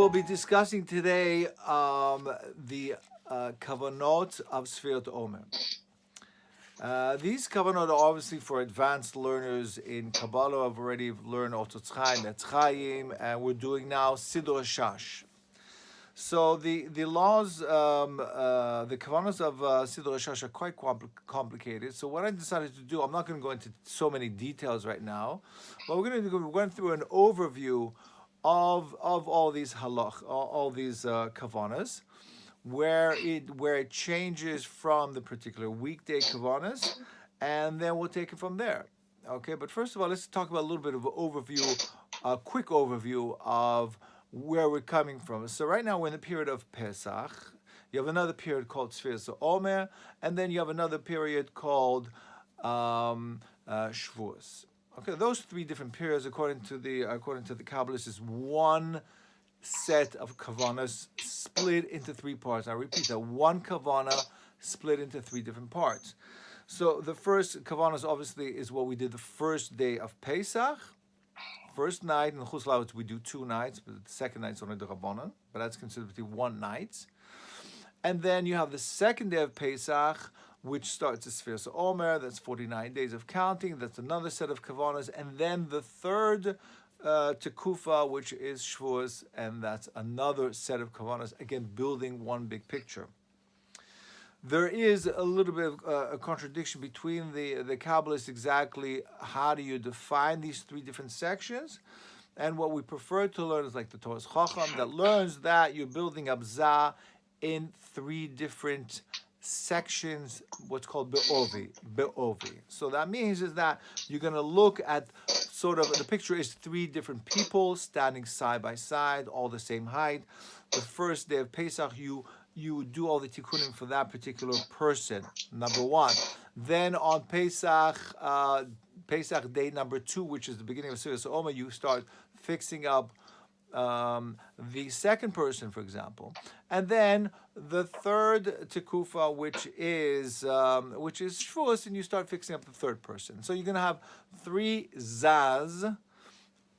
We'll be discussing today the Kavanot of Sefirat HaOmer. These Kavanot are obviously for advanced learners in Kabbalah. I've already learned Otot Chaim, Etz Chaim, and we're doing now siddur Rashash. So the laws, the Kavanos of siddur Rashash are quite complicated. So what I decided to do, I'm not going to go into so many details right now, but we're going through an overview of all these halach, all these kavanos, where it changes from the particular weekday kavanos, and then we'll take it from there. Okay, but first of all, let's talk about a little bit of an overview, a quick overview of where we're coming from. So right now we're in the period of Pesach. You have another period called Sefiras HaOmer, and then you have another period called Shavuos. Okay, those three different periods, according to the Kabbalists, is one set of kavanos split into three parts. I repeat that, one kavana split into three different parts. So the first kavanos obviously is what we did the first day of Pesach. First night in Chutz La'aretz we do 2 nights, but the second night is only the Rabbanan, but that's considered to be 1 night. And then you have the second day of Pesach, which starts as Sefiras HaOmer, that's 49 days of counting, that's another set of kavanos, and then the third Tekufa, which is Shavuos, and that's another set of kavanos, again building one big picture. There is a little bit of a contradiction between the Kabbalists, exactly how do you define these three different sections, and what we prefer to learn is like the Torah's Chacham, that learns that you're building up Zah in 3 different sections, what's called be'ovi. So that means is that you're going to look at sort of, the picture is 3 different people standing side by side, all the same height. The first day of Pesach, you do all the tikkunim for that particular person, number 1. Then on Pesach day number 2, which is the beginning of Sefiras HaOmer, you start fixing up the second person, for example, and then the third tekufa, which is Shavuos, and you start fixing up the third person. So you're going to have 3 zaz,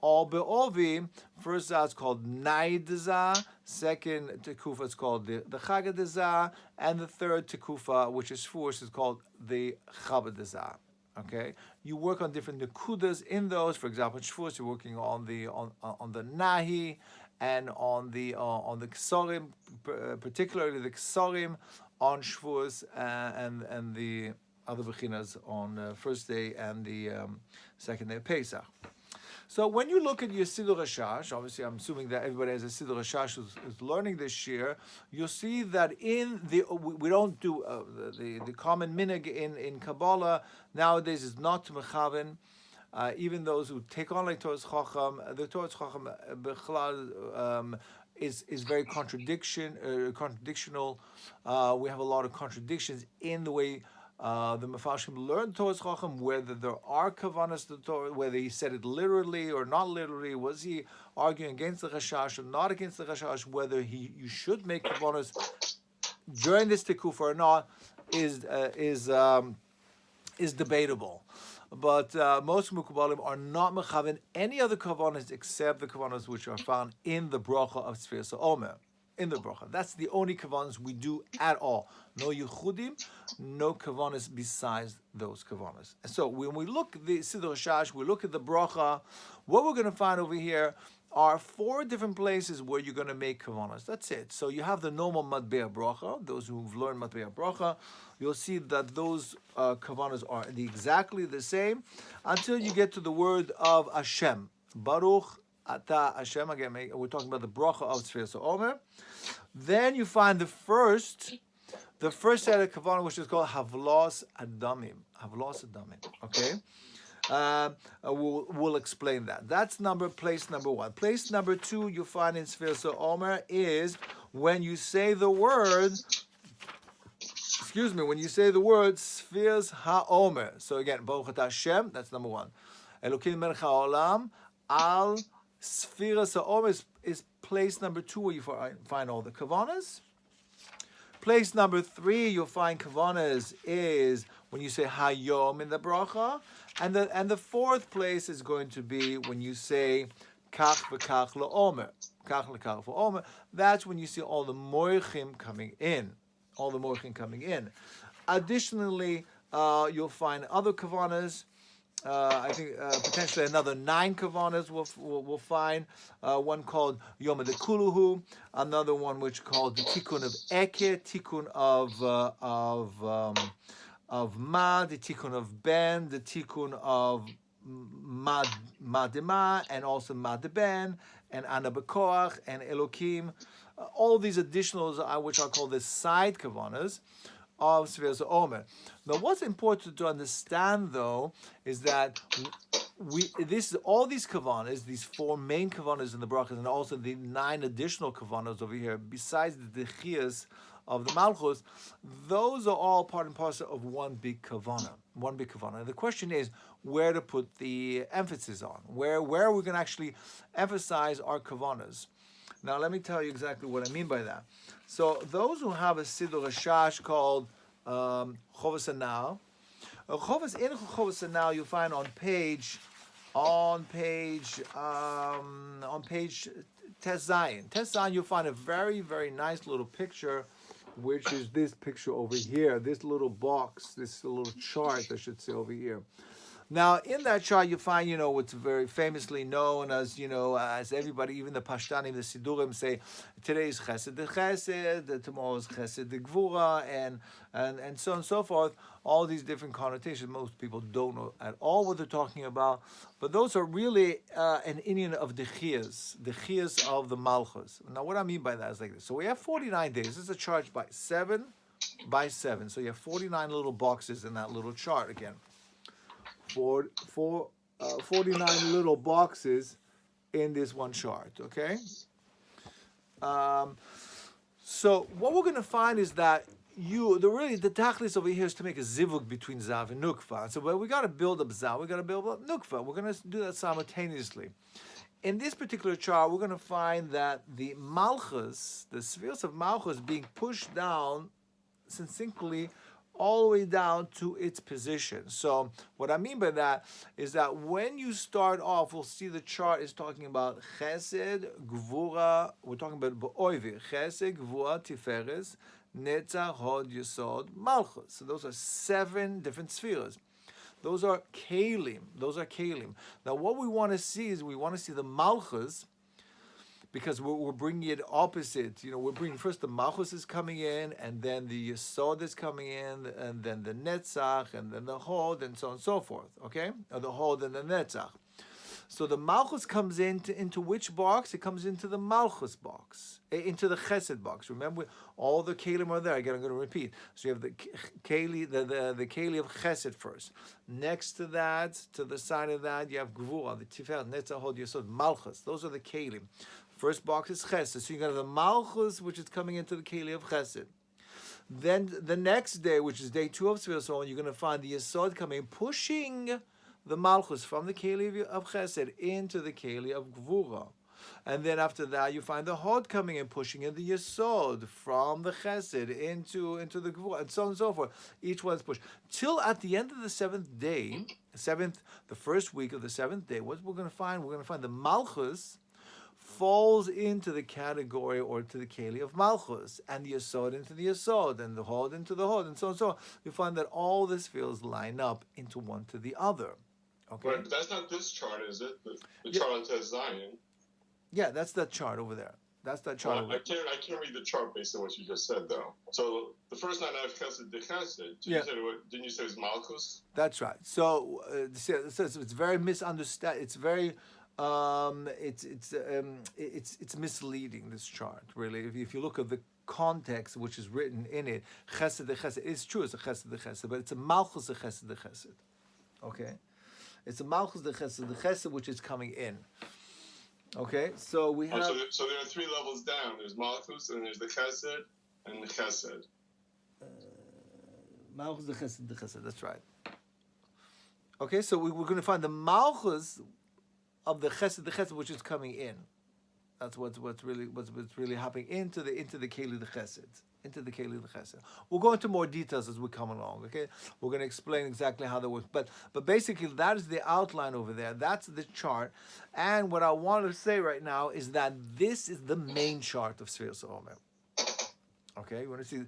all be'ovi. First zaz is called Naid Zah, second tekufa is called the Chagad Zah, and the third tekufa, which is Shavuos, is called the Chabad Zah. Okay, you work on different nekudas in those. For example, in Shavuos, you're working on the nahi and on the ksarim, particularly the ksarim on Shavuos, and the other bechinas on first day and the second day of Pesach. So when you look at your siddur Rashash, obviously I'm assuming that everybody has a siddur Rashash who's learning this year, you'll see that we don't do the common minhag in Kabbalah nowadays is not to mechaven. Even those who take on like Torah's Chacham, the Torah's Chacham is very contradictional. We have a lot of contradictions in the way the Mefarshim learned Torah's Chacham, whether there are kavanos to the Torah, whether he said it literally or not literally, was he arguing against the Rashash or not against the Rashash, whether you should make kavanos during this tekufa or not is debatable. But most Mukubalim are not mechaven any other kavanos except the kavanos which are found in the bracha of Sefiras HaOmer. In the bracha, that's the only kavanos we do at all. No yichudim, no kavanos besides those kavanos. And so when we look at the siddur Rashash, we look at the bracha. What we're going to find over here are 4 different places where you're going to make kavanos. That's it. So you have the normal matbea bracha. Those who've learned matbea bracha, you'll see that those kavanos are exactly the same until you get to the word of Hashem, Baruch Ata Hashem. Again, we're talking about the bracha of Sefiras HaOmer. Then you find the first set of kavanah, which is called Havlos Adamim. Havlos Adamim. Okay, we'll explain that. That's place number 1. Place number 2 you find in Sefiras HaOmer is when you say the word. When you say the word Sefiras HaOmer. So again, Baruch Ata Hashem. That's number 1. Elokim Melech HaOlam Al Sefiras HaOmer is place number 2 where you find all the kavanas. Place number 3 you'll find kavanas is when you say Hayom in the bracha, and the 4th place is going to be when you say kach v'kach la'omer. Kach v'kach la'omer. That's when you see all the moichim coming in. All the moichim coming in. Additionally, you'll find other kavanas. I think potentially another 9 kavanas we'll find. One called Yom Kuluhu, another one which called the Tikkun of Eke, Tikkun of Ma, the Tikkun of Ben, the Tikkun of Madema, and also Madeben, and Anabekoach, and Elokim. All these additionals, which are called the side kavanas of Sefiras HaOmer. Now, what's important to understand, though, is that all these kavanas, these 4 main kavanas in the brachas, and also the 9 additional kavanas over here, besides the dechias of the malchus, those are all part and parcel of one big kavana. One big kavana. The question is where to put the emphasis on. Where are we going to actually emphasize our kavanas? Now, let me tell you exactly what I mean by that. So, those who have a siddur Rashash called Chovas Anal, Chovas Anal, you'll find on page Tes Zayin, you'll find a very, very nice little picture, which is this picture over here, this little box, this little chart, I should say, over here. Now, in that chart, you find, what's very famously known as, as everybody, even the Pashtanim, the Siddurim say, today is Chesed de Chesed, tomorrow is Chesed de Gvura, and so on and so forth. All these different connotations. Most people don't know at all what they're talking about, but those are really an Indian of the Chiyas of the Malchus. Now, what I mean by that is like this. So we have 49 days. This is a chart by 7 by 7. So you have 49 little boxes in that little chart again. 49 little boxes in this one chart, okay? So what we're going to find is that the tachlis over here is to make a zivug between zav and nukva. So we got to build up zav, we got to build up nukva. We're going to do that simultaneously. In this particular chart, we're going to find that the malchus, the sefiras of malchus, being pushed down succinctly all the way down to its position. So what I mean by that is that when you start off, we'll see the chart is talking about chesed, gvura, we're talking about ba'oivi, chesed, gvura, tiferes, netzach, hod, yesod, malchus. So those are 7 different sefiras. Those are kalim. Now what we want to see is we want to see the malchus, because we're bringing it opposite. We're bringing first the malchus is coming in, and then the yesod is coming in, and then the netzach, and then the hod, and so on and so forth. Okay, or the hod and the netzach. So the malchus comes into which box? It comes into the malchus box, into the chesed box. Remember, all the kalim are there. Again, I'm going to repeat. So you have the keli, the keli of chesed first. Next to that, to the side of that, you have gvura, the tiferet, netzach, hod, yesod, malchus. Those are the kalim. First box is chesed. So you got the malchus, which is coming into the keli of chesed. Then the next day, which is day 2 of Sefiras, you're going to find the yesod coming, pushing the malchus from the keli of chesed into the keli of gvura. And then after that, you find the hod coming and pushing in the yesod from the chesed into the gvura, and so on and so forth. Each one's pushed. Till at the end of the 7th day, the first week of the 7th day, what we're going to find? We're going to find the malchus falls into the category or to the keli of malchus, and the yesod into the yesod, and the hod into the hod, and so on and so on. You find that all these fields line up into one to the other. Okay, right, but that's not this chart, is it? The chart on Tes Zayin. Yeah, that's that chart over there. That's that chart. Well, I can't read the chart based on what you just said, though. So the first 9 have chesed de chesed. Didn't you say it was malchus? That's right. So it's very misunderstood. It's very it's misleading, this chart, really. If you look at the context which is written in it, chesed de chesed, it's true, it's a chesed de chesed, but it's a malchus de chesed de chesed. Okay, it's a malchus de chesed which is coming in. Okay, so we have. So there are 3 levels down. There's malchus, and there's the chesed, and the chesed. Malchus de chesed. That's right. Okay, so we're going to find the malchus of the chesed, which is coming in. That's what's really happening into the keli the chesed. into the keli of the chesed. We'll go into more details as we come along. Okay, we're going to explain exactly how that works. But basically, that is the outline over there. That's the chart. And what I want to say right now is that this is the main chart of sefiras HaOmer. Okay, you want to see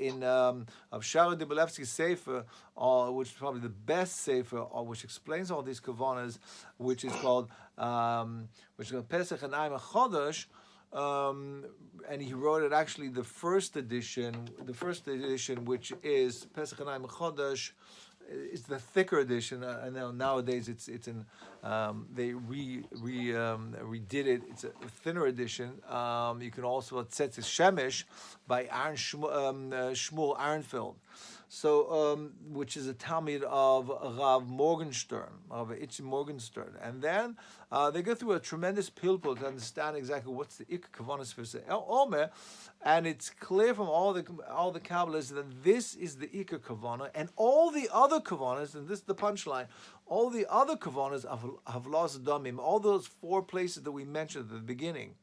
in Avshara de Belevsky's Sefer, which is probably the best Sefer, which explains all these kavanos, which is called Pesach and Ayim Chodesh, and he wrote it actually the first edition, which is Pesach and Ayim Chodesh. It's the thicker edition. I know nowadays it's in they redid it. It's a thinner edition. You can also Tzetzes Shemesh by Aaron Shmuel Arenfeld. So which is a Talmud of Rav Morgenstern, of Itch Morgenstern, and then they go through a tremendous pilpul to understand exactly what's the ikar kavanos for HaOmer, and it's clear from all the Kabbalists that this is the ikar kavana, and all the other kavanos, and this is the punchline, all the other kavanos have lost damim, all those 4 places that we mentioned at the beginning.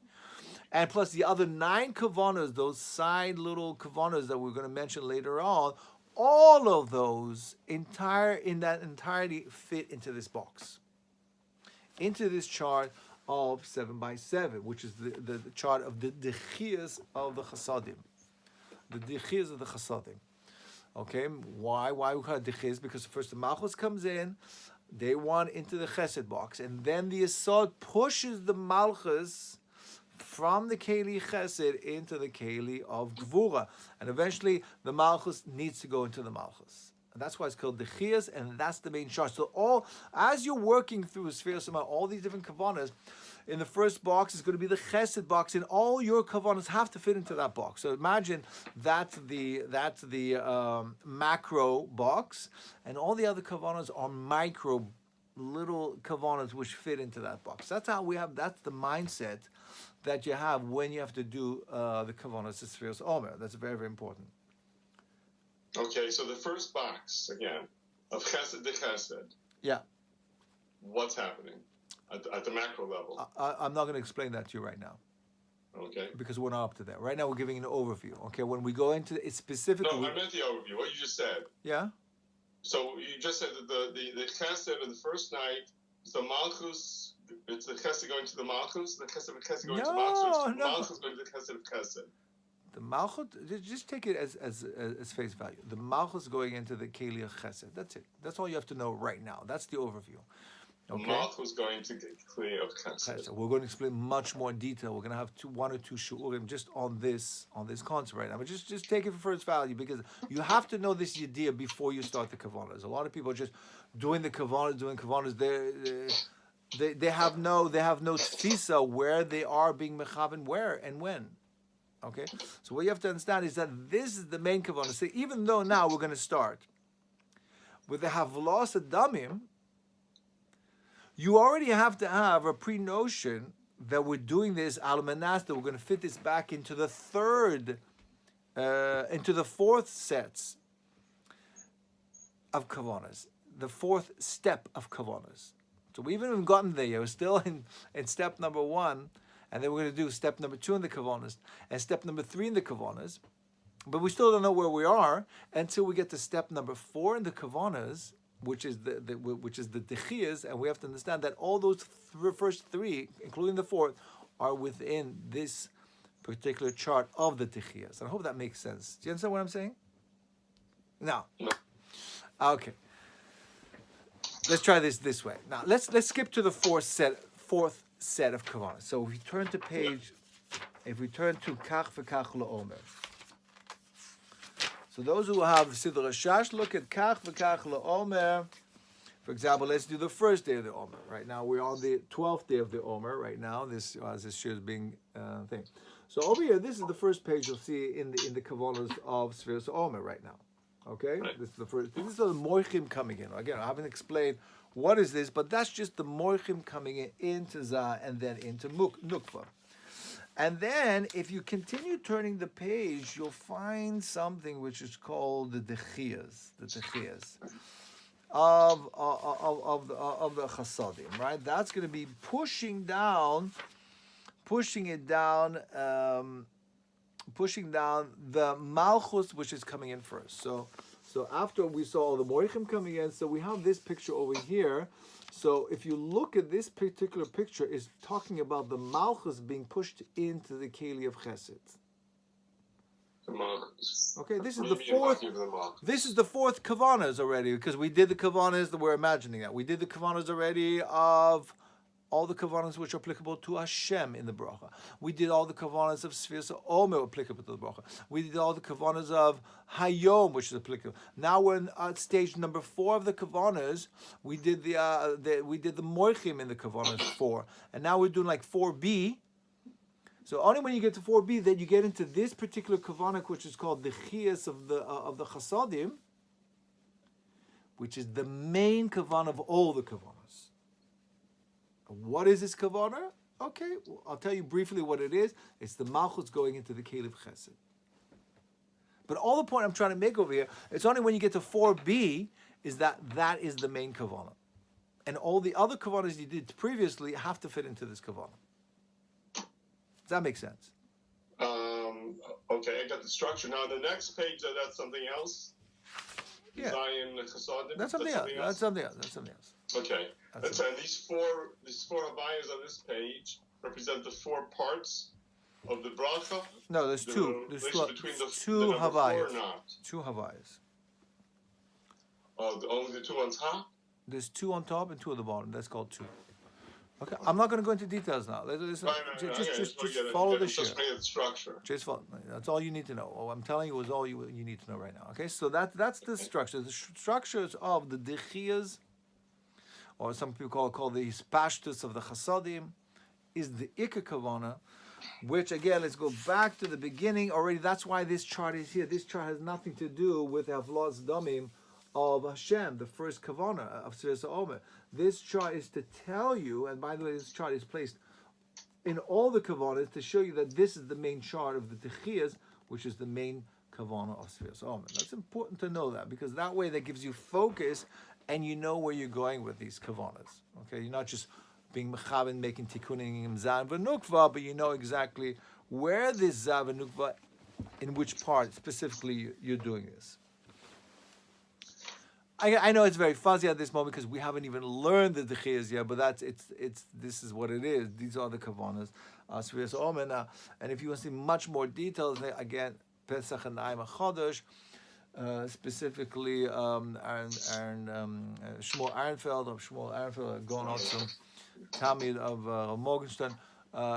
And plus the other 9 kavanos, those side little kavanos that we're going to mention later on, all of those in that entirety fit into this box, into this chart of 7 by 7, which is the chart of the dechiyas of the chasadim, the dechiyas of the chasadim. Okay, why we call it dechiyas? Because first the malchus comes in, day 1 into the chesed box, and then the yesod pushes the malchus from the keli chesed into the keli of gvura, and eventually the malchus needs to go into the malchus, and that's why it's called dechiyas, and that's the main chart. So all as you're working through sefiras HaOmer, all these different kavanas, in the first box is going to be the chesed box, and all your kavanas have to fit into that box. So imagine that's the macro box, and all the other kavanas are micro little kavanas which fit into that box. That's how we have. That's the mindset that you have when you have to do the kavanos of sefiras HaOmer. That's very, very important. Okay, so the first box again of chesed to chesed. Yeah. What's happening at the macro level? I'm not going to explain that to you right now. Okay. Because we're not up to that. Right now we're giving an overview. Okay, when we go into it specifically. No, I meant the overview. What you just said. Yeah. So you just said that the chesed of the first night, so malchus. It's the chesed going to the malchus, the chesed of chesed going to malchus, the malchus going to the chesed of chesed. The malchus, just take it as face value. The malchus going into the keli of chesed. That's it. That's all you have to know right now. That's the overview. Okay? The malchus going to the keli of chesed. We're going to explain much more detail. We're going to have 1 or 2 shiurim just on this concept right now. But just take it for first value, because you have to know this idea before you start the kavanos. A lot of people are just doing kavanos. They have no tfisa where they are being mechaven where and when. Okay, so what you have to understand is that this is the main kavanah. So even though now we're going to start with the havlos adamim, you already have to have a pre-notion that we're doing this almanas, that we're going to fit this back into the fourth sets of kavanas, the 4th step of kavanas. So we haven't gotten there yet. We're still in step number 1, and then we're going to do step number 2 in the kavanas, and step number 3 in the kavanas. But we still don't know where we are until we get to step number 4 in the kavanas, which is the dechiyas, and we have to understand that all those first 3, including the 4th, are within this particular chart of the dechiyas. And I hope that makes sense. Do you understand what I'm saying? No. Okay. Let's try this way. Now let's skip to the fourth set of kavanos. So if we turn to kach v'kach HaOmer. So those who have siddur Rashash, look at kach v'kach HaOmer. For example, let's do the first day of the Omer. Right now we're on the 12th day of the Omer. Right now, this shiur is being thing. So over here, this is the first page you'll see in the kavanos of sefiras HaOmer right now. Okay, this is the first. This is the moichim coming in. Again, I haven't explained what is this, but that's just the moichim coming in into Zah and then into Nukva. And then, if you continue turning the page, you'll find something which is called the dechiyas, of the chasadim. Right, that's going to be pushing it down the malchus, which is coming in first. So after we saw all the moichim coming in, so we have this picture over here. So if you look at this particular picture, it's talking about the malchus being pushed into the keli of chesed. Okay, this is the fourth. This is the fourth kavanos already, because we did the kavanos that we're imagining that we did the kavanos already of all the kavanos which are applicable to Hashem in the bracha. We did all the kavanos of sefiras HaOmer applicable to the bracha. We did all the kavanos of HaOmer, which is applicable. Now we're at stage number 4 of the kavanos. We did the moichim in the kavanos 4, and now we're doing like 4b. So only when you get to 4b that you get into this particular kavanah, which is called the chias of the chasadim, which is the main kavanah of all the kavanahs. What is this kavanah? Okay, well, I'll tell you briefly what it is. It's the malchus going into the keli of chesed. But all the point I'm trying to make over here, it's only when you get to 4b is that is the main kavanah, and all the other kavanahs you did previously have to fit into this kavanah. Does that make sense? Okay, I got the structure. Now, the next page, that's something else? Yeah. Zion Chasadim? That's something else. That's something else. Okay. And these four Habayas on this page represent the 4 parts of the bracha? No, there's two. There's two Habayas. Two Habayas. Oh, only the 2 on top? There's 2 on top and 2 at the bottom. That's called 2. Okay, I'm not going to go into details now. Just follow the shiur. Structure. Just follow. That's all you need to know. What I'm telling you is all you need to know right now. Okay, so that's the structure. The structures of the dechiyas, or some people call the hispashtus of the chasadim, is the ikka kavana, which again, let's go back to the beginning already. That's why this chart is here. This chart has nothing to do with avlos damim of Hashem, the first kavana of sefiras HaOmer. This chart is to tell you, and by the way, this chart is placed in all the kavanas to show you that this is the main chart of the techiyas, which is the main kavana of sefiras HaOmer. That's important to know that, because that way that gives you focus, and you know where you're going with these kavanas. Okay, you're not just being mechaven, making tikkunim zav v'nukva, but you know exactly where this zav v'nukva, in which part specifically you're doing this. I know it's very fuzzy at this moment because we haven't even learned the dechiyas yet, but this is what it is. These are the kavanas, sefiras HaOmer. And if you want to see much more details, again, Pesach and Naim HaChodesh, specifically Shmuel Ehrenfeld, going on some Talmud of Morgenstern,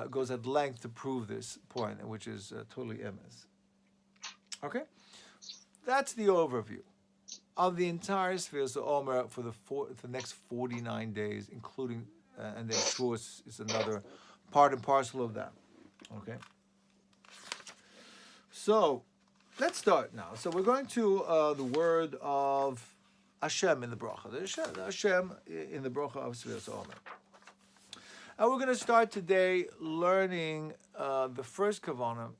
goes at length to prove this point, which is totally emes. Okay, that's the overview of the entire sefiras HaOmer for the next 49 days, including, and then Shavuos is another part and parcel of that. Okay. So, let's start now. So we're going to the word of Hashem in the bracha. The Hashem in the bracha of sefiras HaOmer. And we're going to start today learning the first kavanah,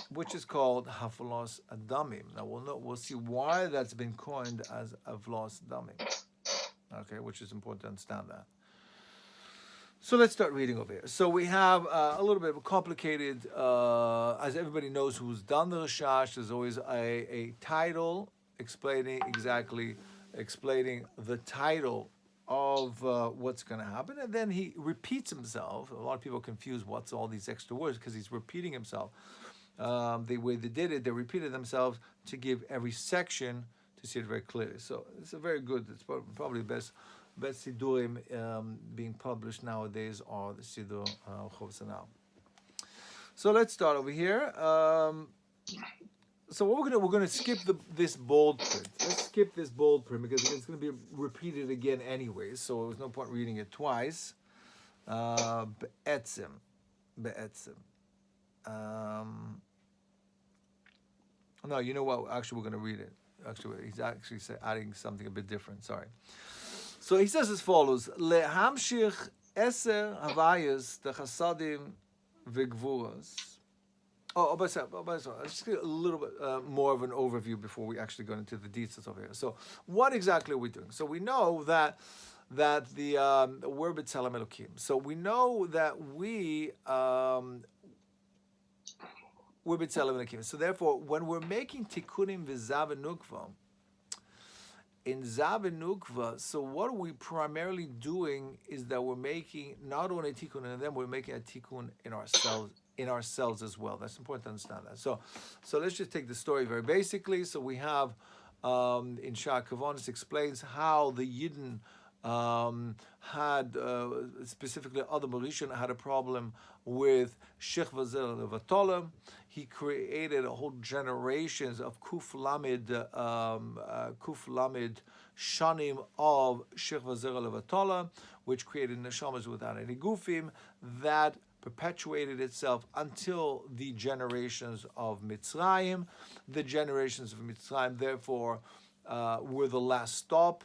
which is called Haflos Adamim. Now we'll see why that's been coined as Havlos Damim. Okay, which is important to understand that. So let's start reading over here. So we have a little bit of a complicated, as everybody knows who's done the Rashash, there's always a title explaining the title of what's going to happen, and then he repeats himself. A lot of people confuse what's all these extra words because he's repeating himself. The way they did it, they repeated themselves to give every section to see it very clearly. So it's a very good. It's probably the best siddurim being published nowadays are the siddur Chovsanal. So let's start over here. So what we're going to skip this bold print. Let's skip this bold print because it's going to be repeated again anyway. So there's no point reading it twice. Be'etzim. No, you know what? Actually, we're going to read it. Actually, he's actually adding something a bit different. Sorry. So he says as follows: Lehamshich eser havayas the chasadim v'gvuras. Let's just get a little bit more of an overview before we actually go into the details over here. So, what exactly are we doing? So we know that we're b'tzelem Elokim. So we know that we we're B'Tselem Elokim. So therefore, when we're making Tikkunim v'Zav v'Nukva, in Zav and Nukva, so what we're primarily doing is that we're making not only a tikkun in them, we're making a tikkun in ourselves as well. That's important to understand that. So let's just take the story very basically. So we have in Shah Kavanot explains how the Yidden had specifically Adam Rishon had a problem with Shech Vazel Vatola. He created a whole generations of Kuf Lamed Shanim of Shech Vazel Vatola, which created neshamas without any gufim that perpetuated itself until the generations of Mitzrayim. The generations of Mitzrayim, therefore, were the last stop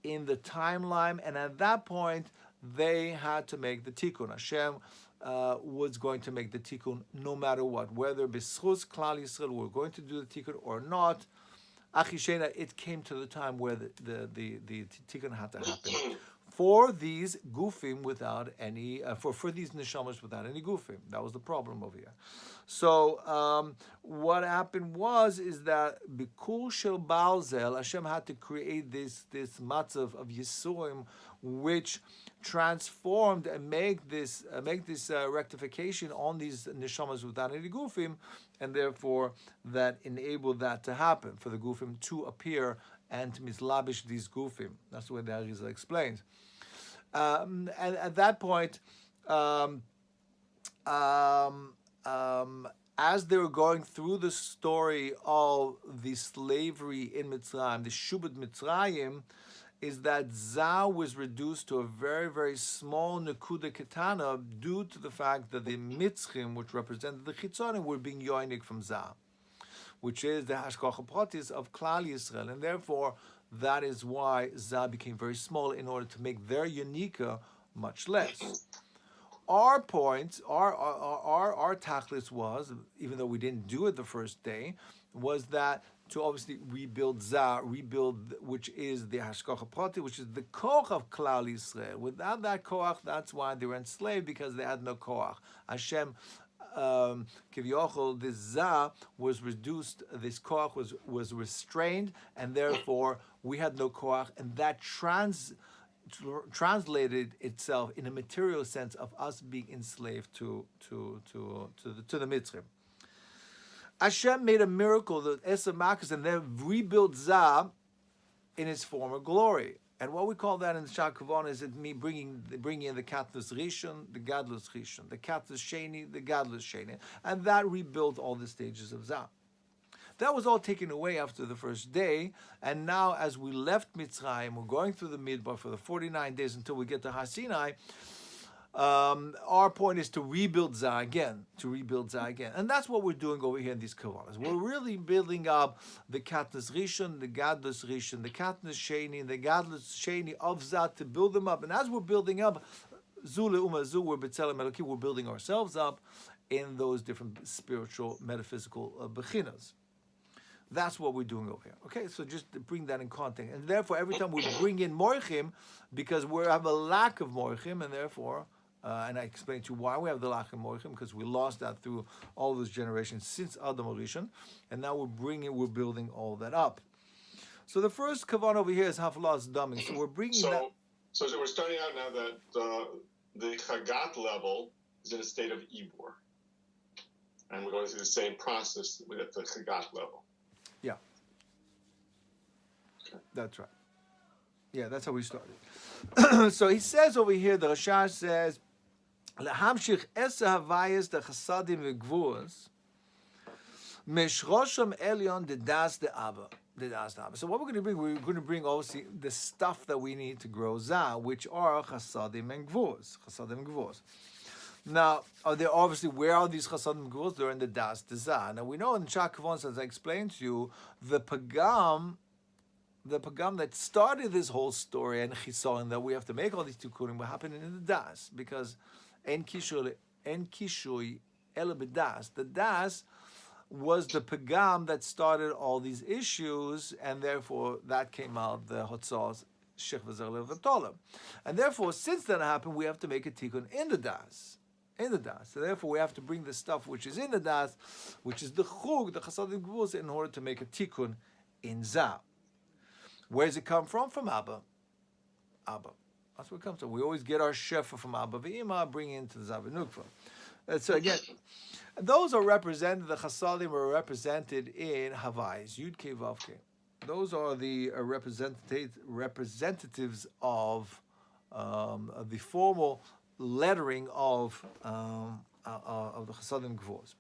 in the timeline, and at that point, they had to make the tikkun. Hashem was going to make the tikkun no matter what, whether b'schus Klal Yisrael were going to do the tikkun or not. Achishena, it came to the time where the tikkun had to happen for these gufim without any for these neshamas without any gufim. That was the problem over here. So what happened is that bikul shel balzel, Hashem had to create this matzav of Yisurim, which transformed and make this rectification on these neshamas without any gufim, and therefore that enabled that to happen for the gufim to appear and to mislabish these gufim. That's the way the Arizal explains. And at that point, as they were going through the story of the slavery in Mitzrayim, the Shubad Mitzrayim, is that Zah was reduced to a very, very small Nekuda Ketana due to the fact that the Mitzchim, which represented the Chitzonim, were being yoinik from Zah, which is the Hashgacha Pratis of Klal Yisrael, and therefore that is why Zah became very small in order to make their Yonika much less. Our point, our tachlis was, even though we didn't do it the first day, was that to obviously rebuild Zah, which is the Hashgacha Prati, which is the koach of Klal Yisrael. Without that koach, that's why they were enslaved, because they had no koach. Hashem, Kivyochel, this Zah was reduced, this koach was restrained, and therefore we had no koach, and that translated itself in a material sense of us being enslaved to the Mitzrayim. Hashem made a miracle, the Esed Makkos, and then rebuilt Zah in its former glory. And what we call that in the Shah Kavanot is bringing in the Katnus Rishon, the Gadlus Rishon, the Katnus Sheni, the Gadlus Sheni, and that rebuilt all the stages of Zah. That was all taken away after the first day, and now as we left Mitzrayim, we're going through the Midbar for the 49 days until we get to Har Sinai. Our point is to rebuild Zah again, and that's what we're doing over here in these Kavanos. We're really building up the Katnus Rishon, the Gadlus Rishon, the Katnus Sheni, and the Gadlus Sheni of Zah to build them up. And as we're building up Zu Le'uma Zu, we're B'Tselem Elokim, we're building ourselves up in those different spiritual, metaphysical bechinas. That's what we're doing over here. Okay, so just to bring that in context. And therefore, every time we bring in Morchim, because we have a lack of Morchim, and therefore, and I explained to you why we have the lack of Morchim, because we lost that through all those generations since Adam Rishon, and now we're building all that up. So the first kavan over here is Hafalas Dumming. So we're bringing that. So we're starting out now that the Chagat level is in a state of Ibor. And we're going through the same process at the Chagat level. Yeah. Okay. That's right. Yeah, that's how we started. So he says over here, the Rashash says, "Lahamshich esa havayis the chasadim v'gvuos, meshrosham elyon the das the abba." So what we're going to bring obviously the stuff that we need to grow Zah, which are chasadim and gvuos. Now, they're obviously, where are these chasadim and gvuos? They're in the das the Zah. Now we know in Shah Kavanot, as I explained to you, the pagam that started this whole story and chisaron that we have to make all these tikkunim were happening in the das, because en kishui ela b'das. The das was the pagam that started all these issues, and therefore that came out the hotzos shech v'zer levatolim. And therefore, since that happened, we have to make a tikkun in the das. In the das. So therefore, we have to bring the stuff which is in the das, which is the chug, the chasadim gvuz, in order to make a tikkun in za. Where does it come from? From Abba. Abba. That's where it comes from. We always get our shefa from Abba v'ima, bring it into the za v'nukva. So again, those are represented, the chasadim are represented in Havais, Yud Ke Vav Ke. Those are the representatives of the formal lettering of the Chasadim Gvos.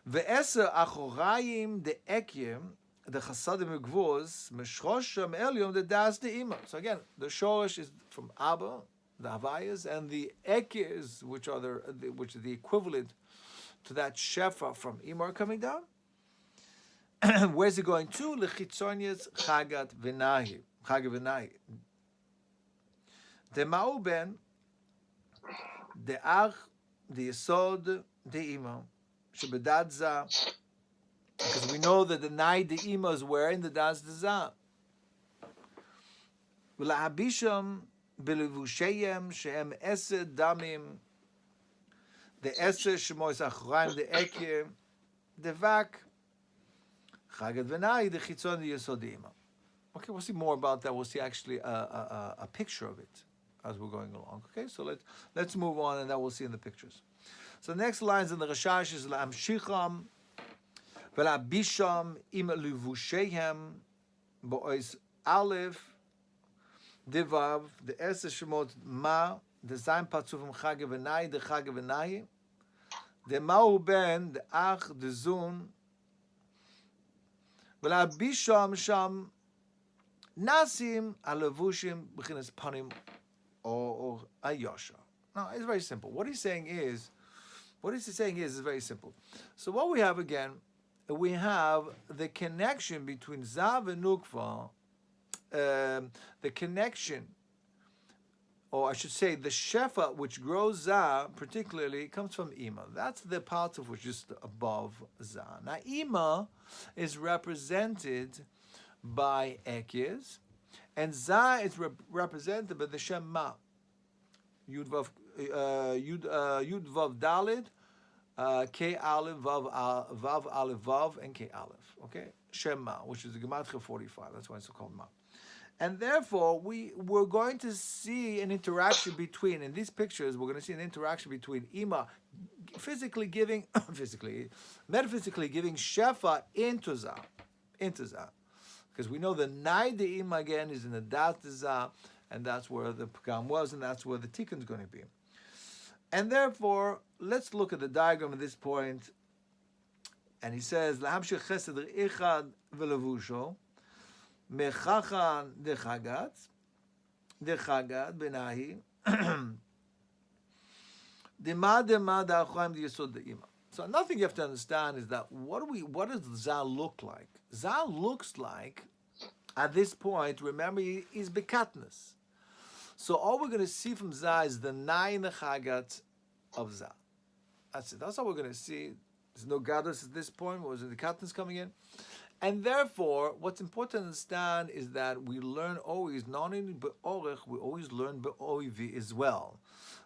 Ve'eser achorayim de ekyem, the Chasadim Gvos, meshrosham elyom the das de ima. So again, the shorish is from Abba, the Havayas, and the ekyes, which are the equivalent to that shefa from Imar coming down. Where's it going to? Lechitzonius chagat v'nahi. Chagat v'nahi. The ma'u ben, the ach, the yesod, the ima. Shebedad za. Because we know that the nai, the ima is where in the das the za. V'la'abisham b'levushayim shehem esed damim. The esed shemois achraim, the ekye, the vak. Chagat v'nai, the chitzon, the yesod, the ima. Okay, we'll see more about that. We'll see actually a picture of it as we're going along. Okay, so let's move on, and that we'll see in the pictures. So the next lines in the Rashash is la'amshicham v'la'bisham im levushehem bo'ois aleph divav the eser shemot ma the zayin patzufim chagat v'nai the chagat v'nai the ma'u ben the ach the zun v'la'bisham sham nasim alevushim b'chinas panim or ayosha. Now it's very simple. What he's saying is very simple. So what we have again, we have the connection between Zav and Nukva, the connection, or I should say the shefa which grows Zav particularly comes from Ima. That's the part of which is above Zav. Now Ima is represented by Ekez, and Za is represented by the Shem Ma. Yud Vav Dalid, K Aleph, Vav Aleph Vav, and K Aleph. Okay, Shem Ma, which is the Gematria 45. That's why it's called Ma. And therefore, we're going to see an interaction between, in these pictures, we're going to see an interaction between Ima, metaphysically giving Shefa into Za. Because we know the Nai de Ima again is in the Dat de Za, and that's where the Pagam was, and that's where the Tikkun is going to be. And therefore, let's look at the diagram at this point. And he says, Lahamshech chesed ichad v'levusho, mechachan dechagat benahi, dema da'achraim d'yesod de'ima. So another thing you have to understand is that what does Za look like? Za looks like, at this point, remember, he's bekatnus. So all we're going to see from Za is the Nai and the Chagat of Za. That's it. That's all we're going to see. There's no gadus at this point. Was the katnus coming in? And therefore, what's important to understand is that we learn always, not only be'orech, we always learn be'oivi as well.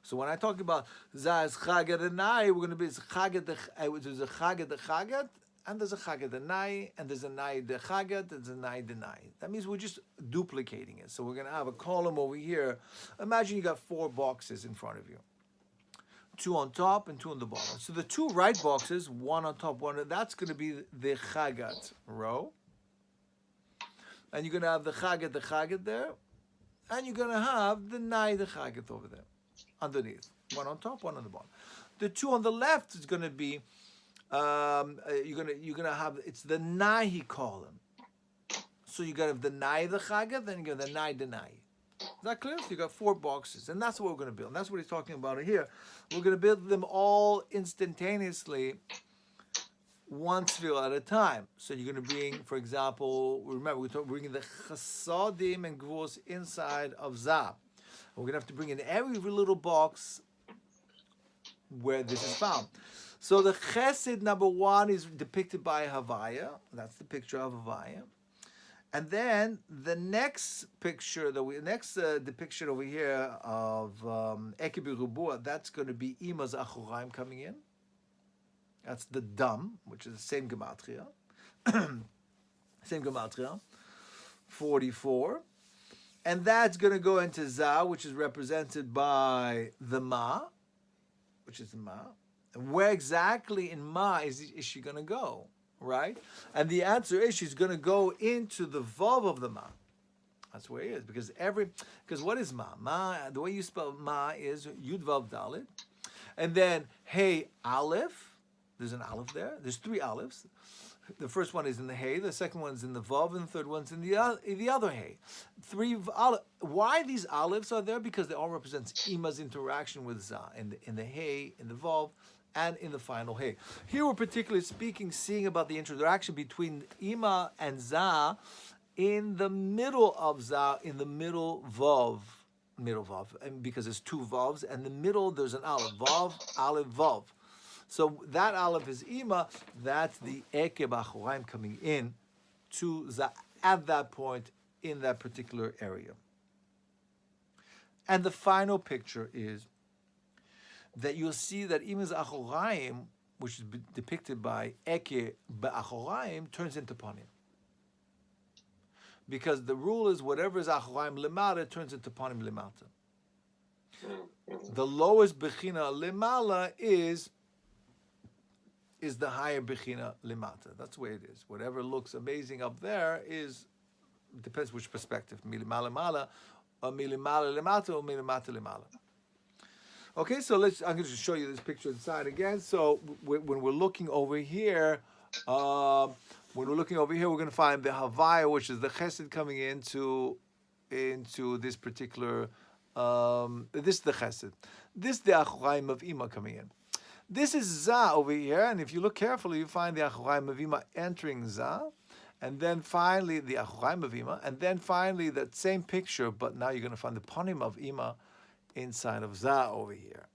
So when I talk about Za is Chagat and Nai, we're going to be Chagat, there's a Chagat the Chagat, and there's a Chagat the Nai, and there's a Nai the Chagat, there's a Nai the Nai. That means we're just duplicating it. So we're going to have a column over here. Imagine you got 4 boxes in front of you. 2 on top and 2 on the bottom. So the 2 right boxes, 1 on top, 1, that's going to be the Chagat row. And you're going to have the Chagat there. And you're going to have the Nai the Chagat over there, underneath. 1 on top, 1 on the bottom. The 2 on the left is going to be, you're gonna have, it's the Nahi column. So you got the Nai the Chagat, then you got the Nai the Nai. Is that clear? So you got 4 boxes, and that's what we're going to build. And that's what he's talking about here. We're going to build them all instantaneously, one tefillah at a time. So you're going to bring, for example, remember we're bringing the chasadim and gvos inside of Za. We're going to have to bring in every little box where this is found. So the chesed number 1 is depicted by Havaya. That's the picture of Havaya. And then the next picture, depiction over here of Ekebi Rubua, that's going to be Ima's Achoraim coming in. That's the Dam, which is the same gematria. Same gematria, 44. And that's going to go into Za, which is represented by the Ma, which is the Ma. And where exactly in Ma is she going to go? Right? And the answer is she's going to go into the Vav of the Ma. That's where it is. Because what is Ma? Ma, the way you spell Ma is Yud Vav Dalet. And then Hey Aleph. There's an Aleph there. There's 3 Alephs. The first one is in the Hey, the second one's in the Vav, and the third one's in the other Hey. 3 Aleph. Why these Alephs are there? Because they all represent Ima's interaction with Za. In the Hey, in the Vav, and in the final Hey. Here we're particularly seeing about the interaction between Ima and Za in the middle of Za, in the middle Vav, and because there's 2 Vavs, and in the middle there's an Aleph, Vav, Aleph, Vav. So that Aleph is Ima, that's the Ekeb Achoraim coming in to Za at that point in that particular area. And the final picture is that you'll see that Ima's Achoraim, which is depicted by Eke Ba'achoraim, turns into Panim. Because the rule is whatever is Achoraim Lemata turns into Panim Lemata. The lowest Bechina Lemala is the higher Bechina Lemata. That's the way it is. Whatever looks amazing up there depends which perspective. Milimala Mala, or Milimala Lemata, or Milimata Lemala. Okay, so I'm going to show you this picture inside again. So when we're looking over here, we're going to find the Havaya, which is the Chesed coming into this particular. This is the Chesed. This is the Achoraim of Ima coming in. This is Za over here, and if you look carefully, you find the Achoraim of Ima entering Za, and then finally the Achoraim of Ima, and then finally that same picture, but now you're going to find the Panim of Ima inside of Za over here.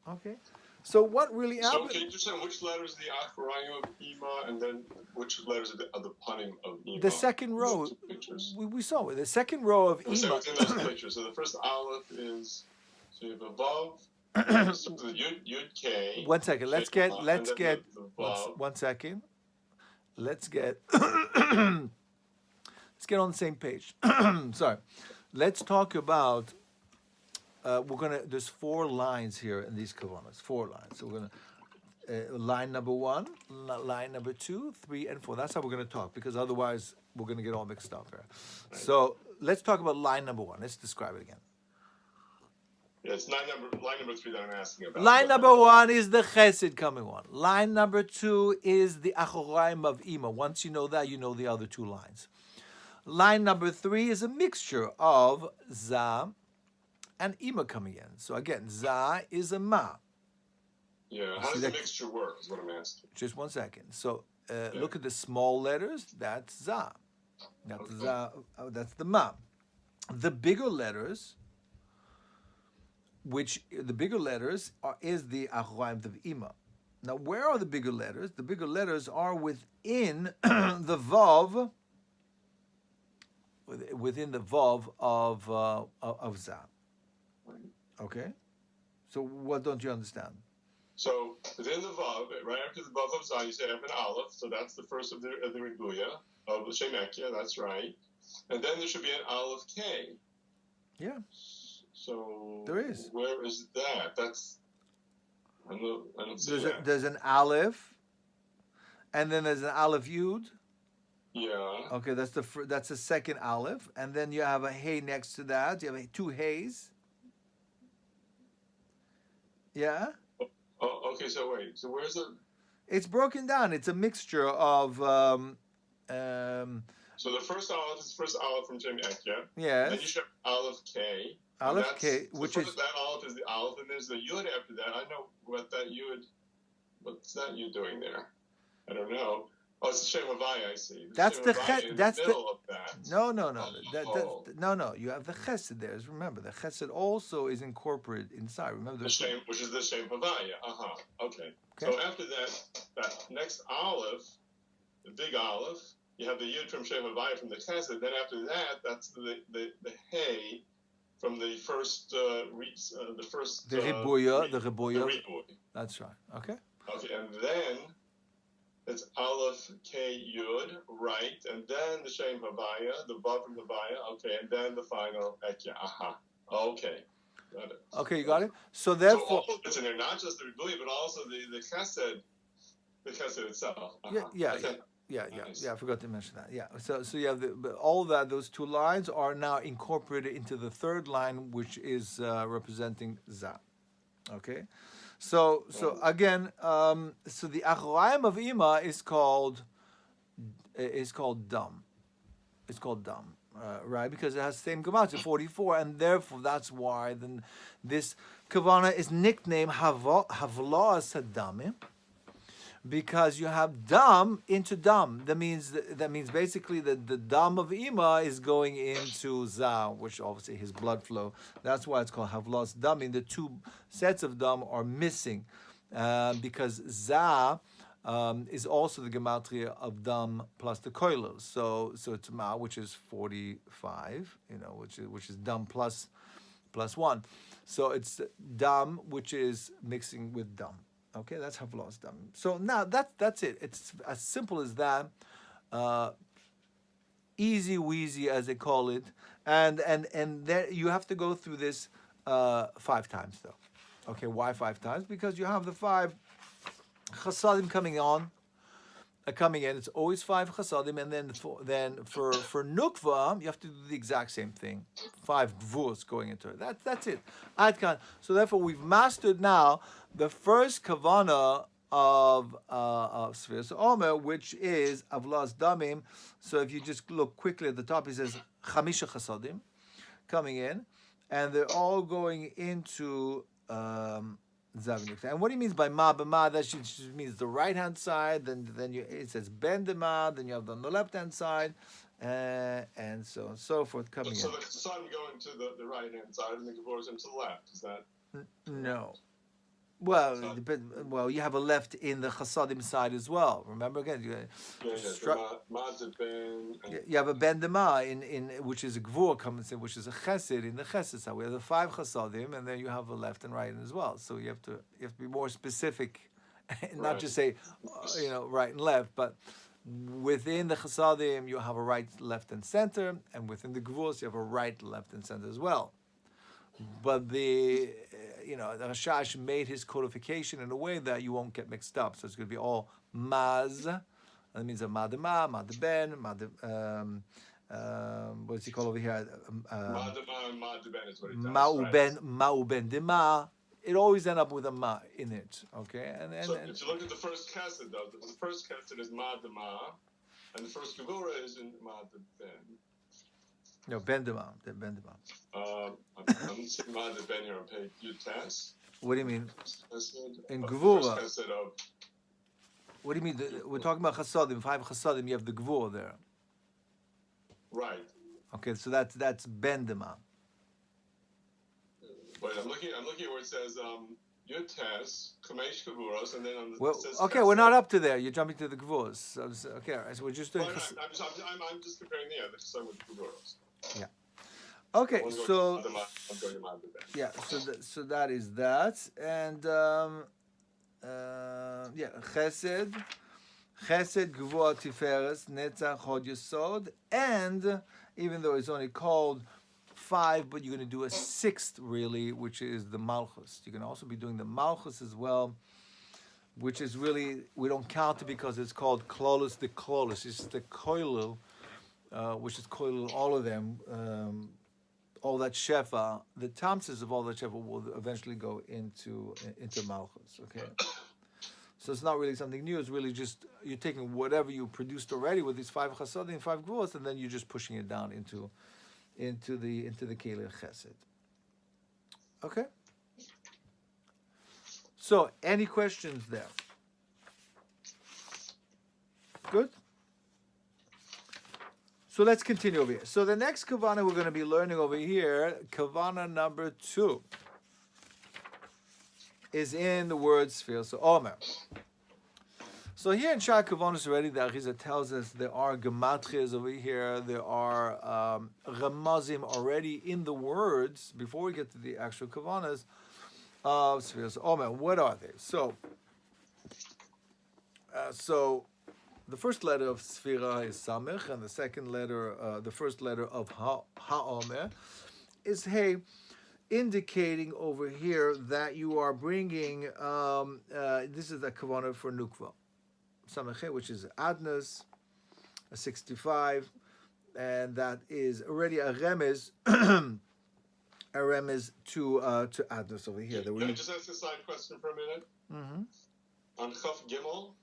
Okay? So what really happened? So can you just say which letters the Achoraim of Ima, and then which letters are the Panim of Ima? The second row, we saw it. The second row of Ima. So within those pictures. So the first Aleph is, so you have a Vav, so the Yud K. 1 second. Let's get one second. Let's get on the same page. Sorry. Let's talk about there's 4 lines here in these kavanos. 4 lines. So we're gonna line number 1, line number 2, 3, and 4. That's how we're gonna talk, because otherwise we're gonna get all mixed up here. Right. So let's talk about line number 1. Let's describe it again. Yeah, it's line number 3 that I'm asking about. Line number 1 is the Chesed coming on. Line number 2 is the Achoraim of Ima. Once you know that, you know the other 2 lines. Line number 3 is a mixture of Za and Ima coming in. So again, Za is a Ma. Yeah, how does the mixture work is what I'm asking. Just 1 second. So look at the small letters, that's Za. That's Za, that's the Ma. The bigger letters, is the Achoraim of Ima. Now, where are the bigger letters? The bigger letters are within the Vav, of Za. Okay? So what don't you understand? So within the Vav, right after the Vav of Za, you say have an Aleph, so that's the first of the Riguya, of the Shemekia, that's right. And then there should be an Aleph K. Yeah. So there is. Where is that? I don't see that. There's an Aleph, and then there's an Aleph Yud. Yeah. Okay, that's the second Aleph, and then you have a Hey next to that. You have 2 Heys. Yeah. Oh, okay. So wait. So where's the? It's broken down. It's a mixture of. So the first Aleph is the first Aleph from Shemekia. Yes. Then you show Aleph K. Aleph K, which is that Aleph is the Aleph, and there's the Yud after that. I know what's that Yud doing there? I don't know. Oh, it's the Shem Havaya, I see. That's the middle of that. No. No. You have the Chesed there. Remember, the Chesed also is incorporated inside. Remember the Shem, which is the Shem Havaya. Okay. So after that next Aleph, the big Aleph, you have the yud from Shem Havaya from the chesed. Then after that, that's the hay from the first the ribuya, the ribuy. That's right. Okay. Okay, and then it's Aleph K Yud, right, and then the Shem Havaya, the Vav from Havaya, okay, and then the final Ekya. Aha. Okay. Got it. Okay, you got it. So therefore, so all of it's in there, not just the ribuy, but also the chesed itself. Yeah. Okay. Yeah, Nice. I forgot to mention that. Yeah, so you have all that. Those two lines are now incorporated into the third line, which is representing Za. Okay, so again, so the Achorayim of Ima is called Dam. It's called Dam, right? Because it has the same gematria, 44, and therefore that's why then this Kavanah is nicknamed Havlas Hadamim. Because you have dam into dam. That means basically that the dam of Ima is going into Za, which obviously his blood flow. That's why it's called Havlas Damim. The two sets of dam are missing because Za is also the gematria of dam plus the koilos. So it's Ma, which is 45, which is dam plus 1. So it's dam, which is mixing with dam. Okay, that's Havlas Dam. So now that's it. It's as simple as that. Easy wheezy, as they call it, and then you have to go through this 5 times though. Okay, why 5 times? Because you have the 5 chasadim coming in. It's always 5 chasadim, and then for nukva you have to do the exact same thing. 5 gvurs going into it. That's it. Adkan. So therefore we've mastered now the first kavanah of Sefiras HaOmer, which is Havlas Damim. So if you just look quickly at the top, it says Chamisha Chasadim coming in, and they're all going into Zavinuk. And what he means by Ma B'ma, that just means the right hand side. Then it says Ben Dema. Then you have on the left hand side, and so on and so forth coming in. So the sun going to the right hand side, and the Gevurah to the left. Is that? No. Well, you have a left in the chasadim side as well. Remember again, you have a ben dema in which is a gvur comes in, which is a chesed in the chesed side. We have the 5 chasadim, and then you have a left and right as well. So you have to be more specific, and not just say right and left, but within the chasadim you have a right, left, and center, and within the gvurs you have a right, left, and center as well. But the Rashash made his codification in a way that you won't get mixed up. So it's going to be all maz. That means a madema, madeben, what's he called over here? Madema and madeben is what it does. Ma'uben dema. It always ends up with a ma in it. Okay. So if you look at the first chesed, though, the first chesed is madema, and the first gevurah is in madeben. No, Ben Dema. I'm seeing Ben here on page Yud. What do you mean? In Gevurah. What do you mean? We're talking about chasadim. 5 chasadim. You have the Gevurah there. Right. Okay, so that's Ben Dema. Wait, I'm looking at where it says Yud Kamesh Gevuras, and then on the. Well, okay, we're not up to there. You're jumping to the Gevuras. So we're just doing. I'm just comparing the chasam with Gevuras. Yeah. Okay, so so that is that, and Chesed, Gvur Tiferes, Netzach Hod Yesod, and even though it's only called 5, but you're going to do a 6th really, which is the Malchus. You can also be doing the Malchus as well, which is really, we don't count it because it's called Klolus the Klolus. It's the Koilu. Which is koilul, all of them, all that shefa, the tamsis of all that shefa will eventually go into malchus. Okay, so it's not really something new. It's really just you're taking whatever you produced already with these 5 chasadim, 5 gvuros, and then you're just pushing it down into the keli chesed. Okay. So, any questions there? Good. So let's continue over here. So the next kavanah we're going to be learning over here, kavanah number 2, is in the word Sefiras HaOmer. So here in Shah Kavanos already, the Arizah tells us there are gematrias over here. There are ramazim already in the words before we get to the actual kavanas of sefiras HaOmer. What are they? So the first letter of sefira is samech, and the second letter, the first letter of HaOmer is hey, indicating over here that you are bringing. This is the kavanot for nukva. Samech, which is adnas, a 65, and that is already a remez, a remez to adnas over here. Can I just ask a side question for a minute? Mm-hmm. On Chaf Gimel,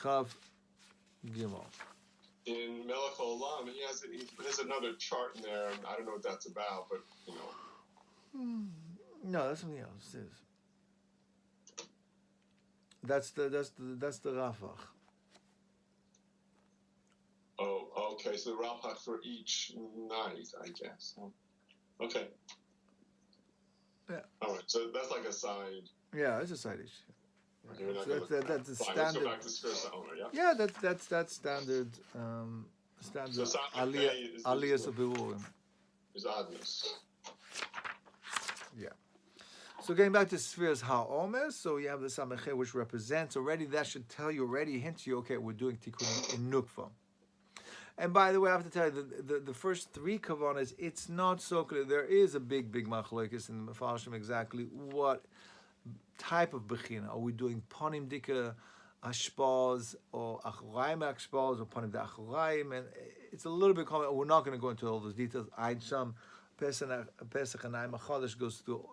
Chav Gimel. in Melech Olam, he has another chart in there, and I don't know what that's about, but you know. No, that's something else. It is. That's the Rafach. Oh, okay. So the Rapach for each night, I guess. Okay. Yeah. All right. So that's like a side. Yeah, it's a side issue. Okay, we're not So gonna that's the fine, standard. Let's go back to sefiras HaOmer, yeah? Yeah, that's standard. Standard So aliyas of birurim. is oddness. Yeah. So getting back to sefiras HaOmer, so you have the Samech, which represents already. That should tell you already, hint you. Okay, we're doing tikkun in nukva. And by the way, I have to tell you, the first three kavanas, it's not so clear. There is a big machlokes in the Mefarshim exactly what type of bechina. Are we doing panim dika ashpaz or achuraim ashpaz or panim da achuraim? And it's a little bit common. We're not going to go into all those details. I'd some Pesach and Chodesh goes through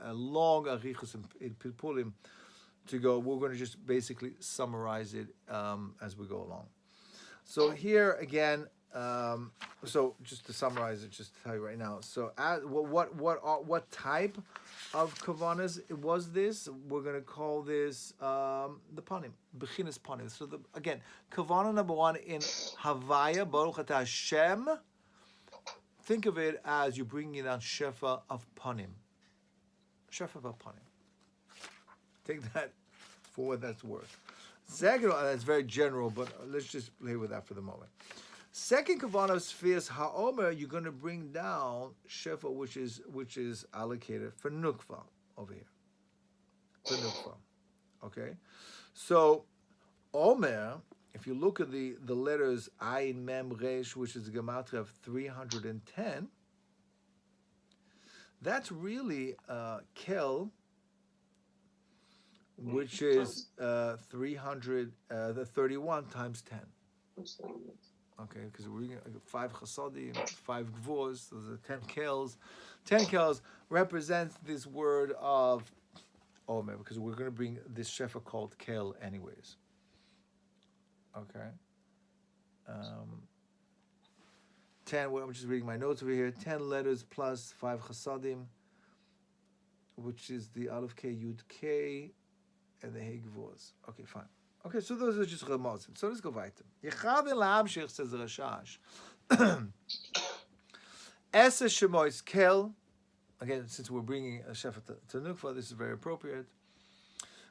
a long arichus in Pilpulim to go. We're going to just basically summarize it as we go along. So here again, so just to summarize it, just to tell you right now. So what type of kavanas was this? We're going to call this the panim, bechinas panim. So again, kavana number one in Havaya Baruch Atah Hashem. Think of it as you're bringing down shefa of panim. Shefa of panim. Take that for what that's worth. Second, that's very general, but let's just play with that for the moment. Second kavanah of sefiras HaOmer, you're going to bring down shefa, which is allocated for nukva over here. For nukva. Okay? So, Omer, if you look at the letters Ayin Mem Resh, which is the gematria of 310, that's really Kel, which is 331 times 10. Okay, because we're reading 5 chasadim, 5 gvos, those are 10 kels. 10 kels represents this word of Omer, because we're going to bring this shefa called kel anyways. Okay. 10, I'm just reading my notes over here. 10 letters plus 5 chasadim, which is the Aleph K, Yud K, and the Hey Gvos. Okay, fine. Okay, so those are just remozim. So let's go weiter. Yechavin la'amshich, says Rashash. Esa shemois kel. Again, since we're bringing a shefa to nukva, this is very appropriate.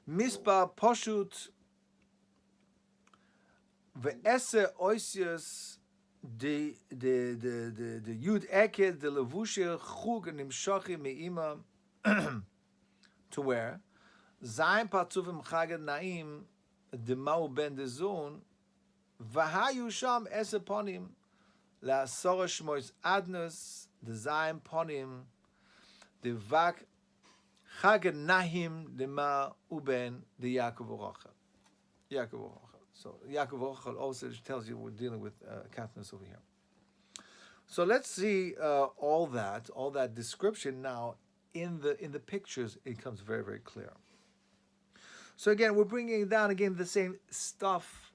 Mispa poshut ve'ese oisius de yud eked de levushe chug nimshachi me'ima to where zayin patzuvim chagad naim demau ben de zon v'hayu sham ese ponim la'asora shmois adnus de zayin ponim de vak chagad nahim dema uben de Yaakov Oracha. Yaakov Oracha. So Yaakov Oracha also tells you we're dealing with kavanos over here. So let's see all that description now in the pictures. It comes very, very clear. So again, we're bringing down again the same stuff,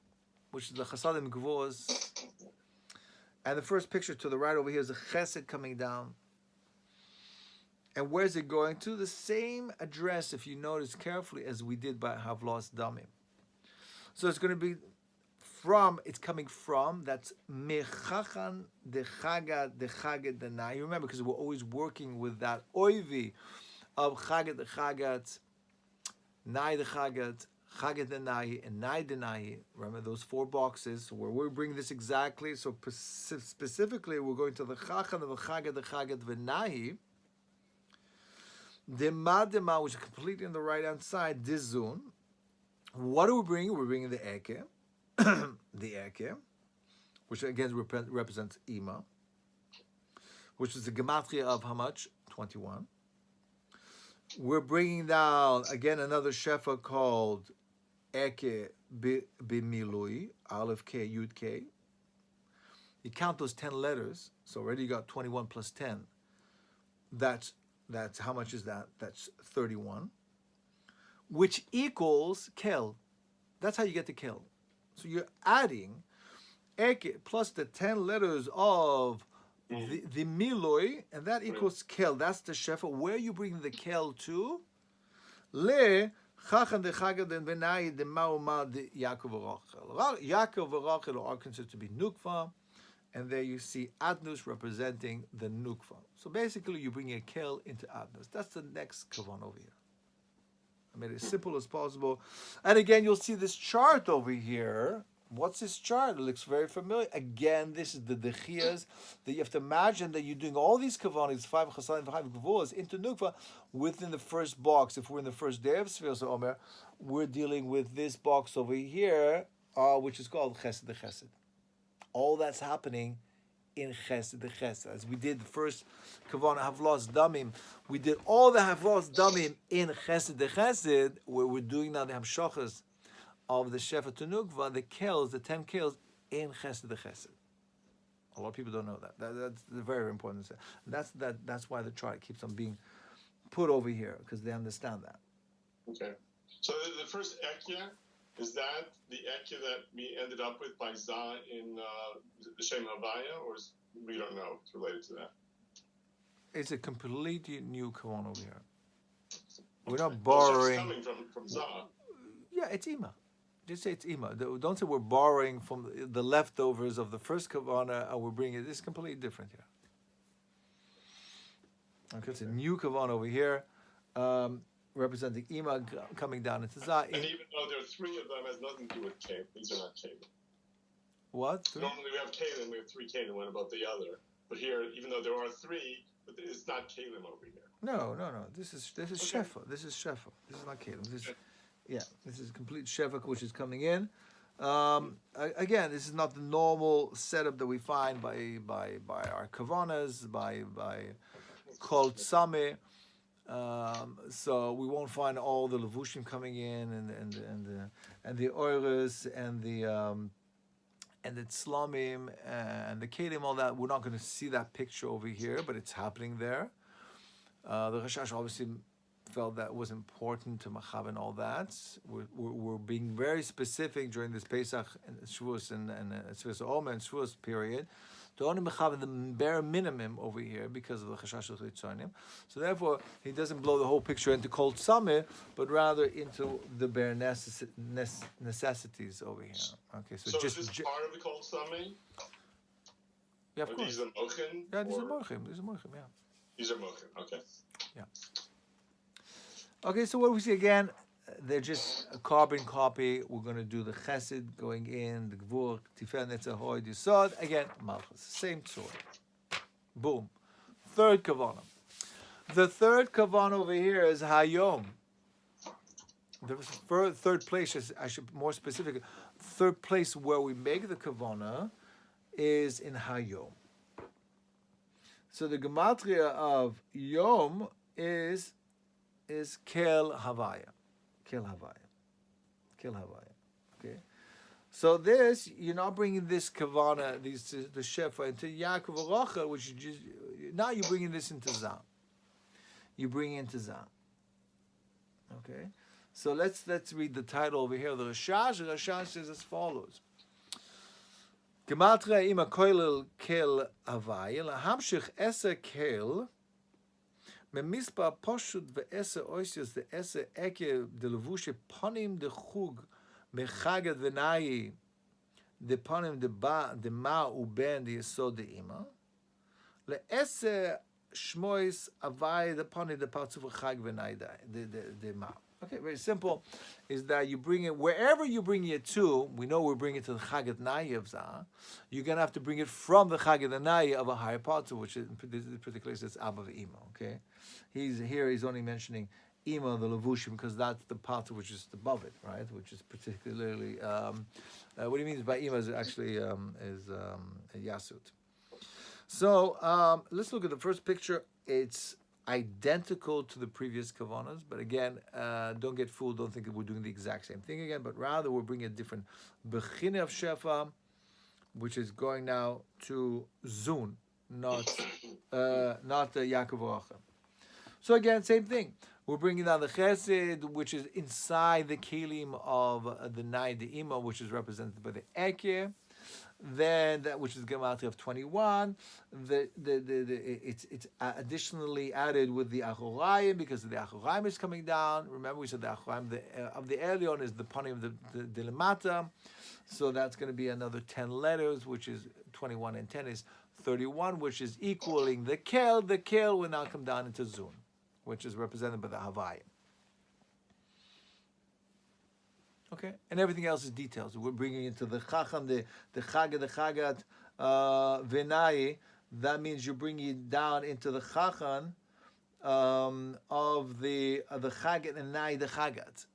which is the chasadim gvos. And the first picture to the right over here is a chesed coming down. And where's it going to? The same address, if you notice carefully, as we did by Havlos Damim. So it's going to be it's coming from, that's mechachan de chagad de chagad de na. You remember, because we're always working with that oivi of chagad de chagad, nai de chagad, Chagad Denahi, and Nai Denahi. Remember those 4 boxes where we bring this exactly. So specifically, we're going to the Chachan of the Chagad Venahi. Dema, which is completely on the right hand side, Dizun. What are we bringing? We're bringing the Eke, the Eke, which again represents Ima, which is the Gematria of how much? 21. We're bringing down again another Shefa called Eke Bimilui, Aleph K, Yud K. You count those 10 letters, so already you got 21 plus 10. That's how much is that? That's 31, which equals Kel. That's how you get the Kel. So you're adding Eke plus the 10 letters of the Miloi, and that equals Kel. That's the Shefa. Where you bring the Kel to? Le Chachan de Chagad and Benai de Mauma de Yaakov Rachel. Yaakov and Rachel are considered to be Nukva, and there you see Adnus representing the Nukva. So basically, you bring a Kel into Adnus. That's the next Kavan over here. I made it as simple as possible. And again, you'll see this chart over here. What's this chart? It looks very familiar. Again, this is the Dechias that you have to imagine that you're doing all these Kavanos, 5 Chasadim, 5 Gvulas into Nukva within the first box. If we're in the first day of Sefiras HaOmer, we're dealing with this box over here, which is called Chesed de Chesed. All that's happening in Chesed de Chesed. As we did the first Kavanot Havlos Damim, we did all the Havlos Damim in Chesed de Chesed, where we're doing now the Hamshachas of the Shefa to Nukva, the Kels, the 10 Kels in Chesed de Chesed. A lot of people don't know that. That's very important. That's why the chart keeps on being put over here, because they understand that. Okay. So the first Ekya, is that the Ekya that we ended up with by Zah in the Shem Havaya, or we don't know? It's related to that. It's a completely new Kavan over here. We're Okay. not borrowing. So it's coming from Zah. Yeah, it's Ima. Just say it's Ima. Don't say we're borrowing from the leftovers of the first Kavana and we're bringing it. It's completely different here. Okay, it's a new Kavana over here, representing Ima coming down into Zah. And even though there are 3 of them, has nothing to do with Kalim. These are not Kalim. What? Normally we have Kalim, we have 3 Kalim, one above the other. But here, even though there are 3, but it's not Kalim over here. No. This is Okay. Shefa. This is Shefa. This is not Kalim. This is complete Shefa which is coming in. Again, this is not the normal setup that we find by our Kavanas, by Kol Tzame. So we won't find all the levushim coming in and the oiras and the tzlamim and the kelim, all that. We're not going to see that picture over here, but it's happening there. The Rashash obviously felt that was important to Machav and all that. We're being very specific during this Pesach and Shavuos and Sefiras HaOmer and Shavuos period to only Machav the bare minimum over here because of the Chashash of Chitzonim. So therefore, he doesn't blow the whole picture into Kol Tzameh, but rather into the bare necessities over here. Okay, so just is this part of the Kol Tzameh? Yeah, of course. These are Mochen? Yeah, these are Mochim. Yeah. These are Mochen, okay. Yeah. Okay, so what we see again, they're just a carbon copy. We're going to do the Chesed going in, the Gvur, Tifer, Netzah, Hoy, Yisod. Again, Malchus. Same story. Boom. Third Kavanah. The third Kavanah over here is Hayom. The third place, I should more specific, third place where we make the Kavanah is in Hayom. So the gematria of Yom is Kel Havaya. Okay. So this, you're not bringing this kavana, the shefa into Yaakov Aracha, which you just, now you're bringing this into Zah. You bring into Zah. Okay. So let's read the title over here. The Rashash. The Rashash says as follows. Gematria ima koilel kel Havaya lahamshich esa kel Memispa poshut ve'ese oisios the ese eke de levushe panim de chug mechagad v'nayi de panim de ba de ma uben de yesod de ima le'ese shmois avai de panim de patzuf chag v'nayi de ma. Okay, very simple. Is that you bring it wherever you bring it to? We know we're bringing it to the Chagat Naya of Zah. You're gonna have to bring it from the Chagat Naya of a higher part, which is, in this particular case, it's Abba Ima. Okay, he's only mentioning Ima the Levushim because that's the part which is above it, right? Which is particularly what he means by Ima is actually a Yasut. So let's look at the first picture. It's identical to the previous kavanos, but again, don't get fooled. Don't think that we're doing the exact same thing again, but rather we're bringing a different bechine of shefa, which is going now to zun, not Yaakov Oracha. So again, same thing. We're bringing down the chesed, which is inside the kelim of the nai the ima, which is represented by the ekeh. Then that which is gematria of 21, it's additionally added with the achorayim because the achorayim is coming down. Remember we said the achorayim of the Elion is the panim of the lemata, so that's going to be another 10 letters, which is 21 and 10 is 31, which is equaling the kel. The kel will now come down into zun, which is represented by the havayim. Okay, and everything else is details. We're bringing into the chacham, the chagat, venai. That means you're bringing it down into the chacham of the chagat and nai the chagat.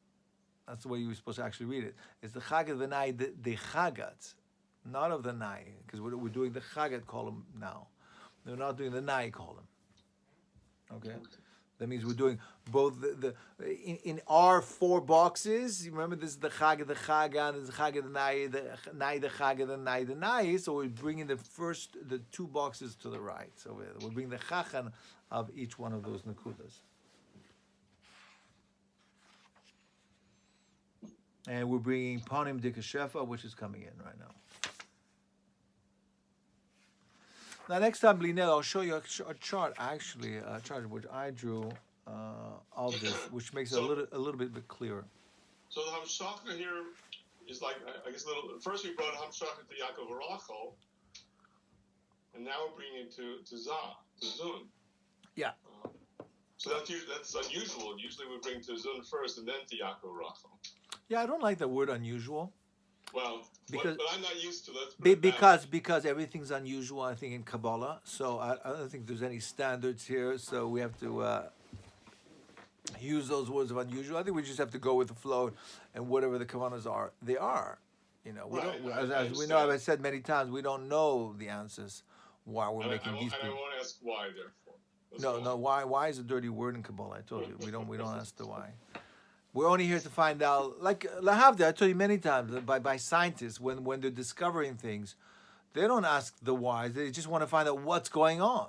That's the way you were supposed to actually read it. It's the chagat venai the chagat, not of the nai, because we're doing the chagat column now. We're not doing the nai column. Okay. That means we're doing both in our 4 boxes. You remember this is the Chag, the Chagan, this is the Chag, the Nai, the Chag, the Nai, the Nai. So we're bringing the 2 boxes to the right. So we're bringing the Chachan of each one of those Nakudas. And we're bringing Panim Dikashefa, which is coming in right now. Now, next time, Linel, I'll show you a chart, actually, a chart which I drew of this, which makes it a little bit clearer. So the Hamshachar here is like, I guess, first we brought Hamshachar to Yaakov Rachel, and now we're bringing it to Zun. Yeah. So that's unusual. Usually we bring to Zun first and then to Yaakov Rachel. Yeah, I don't like the word unusual. Well, but I'm not used to that. Because everything's unusual, I think, in Kabbalah. So I don't think there's any standards here. So we have to use those words of unusual. I think we just have to go with the flow, and whatever the kavanos are, they are. You know, we don't. As we know, as I said many times, we don't know the answers why we're making these. And I won't ask why, therefore. No. Why is a dirty word in Kabbalah? I told you we don't ask the why. We're only here to find out, like Lahavda, I told you many times, by scientists, when they're discovering things, they don't ask the why, they just want to find out what's going on.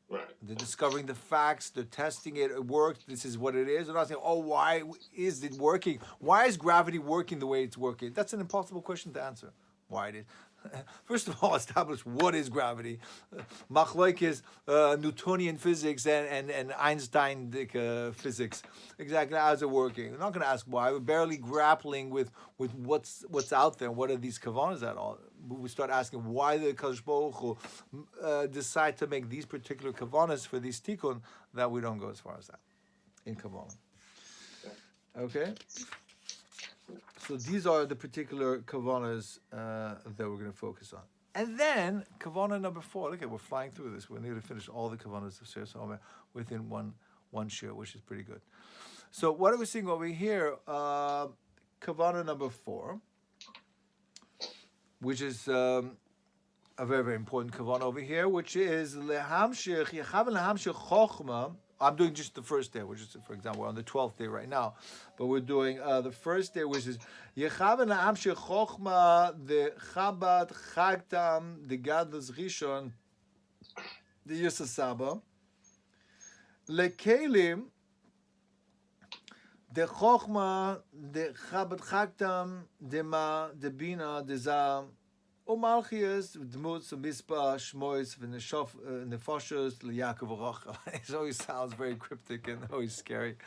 Right. They're discovering the facts, they're testing it, it worked, this is what it is. They're not saying, oh, why is it working? Why is gravity working the way it's working? That's an impossible question to answer, why it is. First of all, establish what is gravity. Machlok is Newtonian physics and Einstein physics. Exactly, how's it working? We're not going to ask why. We're barely grappling with what's out there. What are these kavanos at all? We start asking why the Kadosh Baruch Hu decide to make these particular kavanos for these tikkun, that we don't go as far as that in Kabbalah. Okay? So these are the particular kavanas that we're going to focus on. And then, kavana number 4. Look at, we're flying through this. We're nearly finished all the kavanas of Sefirat HaOmer within one shiur, which is pretty good. So what are we seeing over here? Kavana number 4, which is a very, very important kavana over here, which is lehamshich, yechav lehamshich chochma. I'm doing just the first day, which is, for example, we're on the 12th day right now, but we're doing the first day, which is Yechaven Amshech Chochma, the Chabad Chagtam, the Gadlus Rishon, the Yusasaba, Lekelim, the Chochma, the Chabad Chagtam, the Ma, the Bina, the Zam, Umalchias, Dmutz, Mispa, Shmois, Nefoshes, Yaakov Rocha. It always sounds very cryptic and always scary.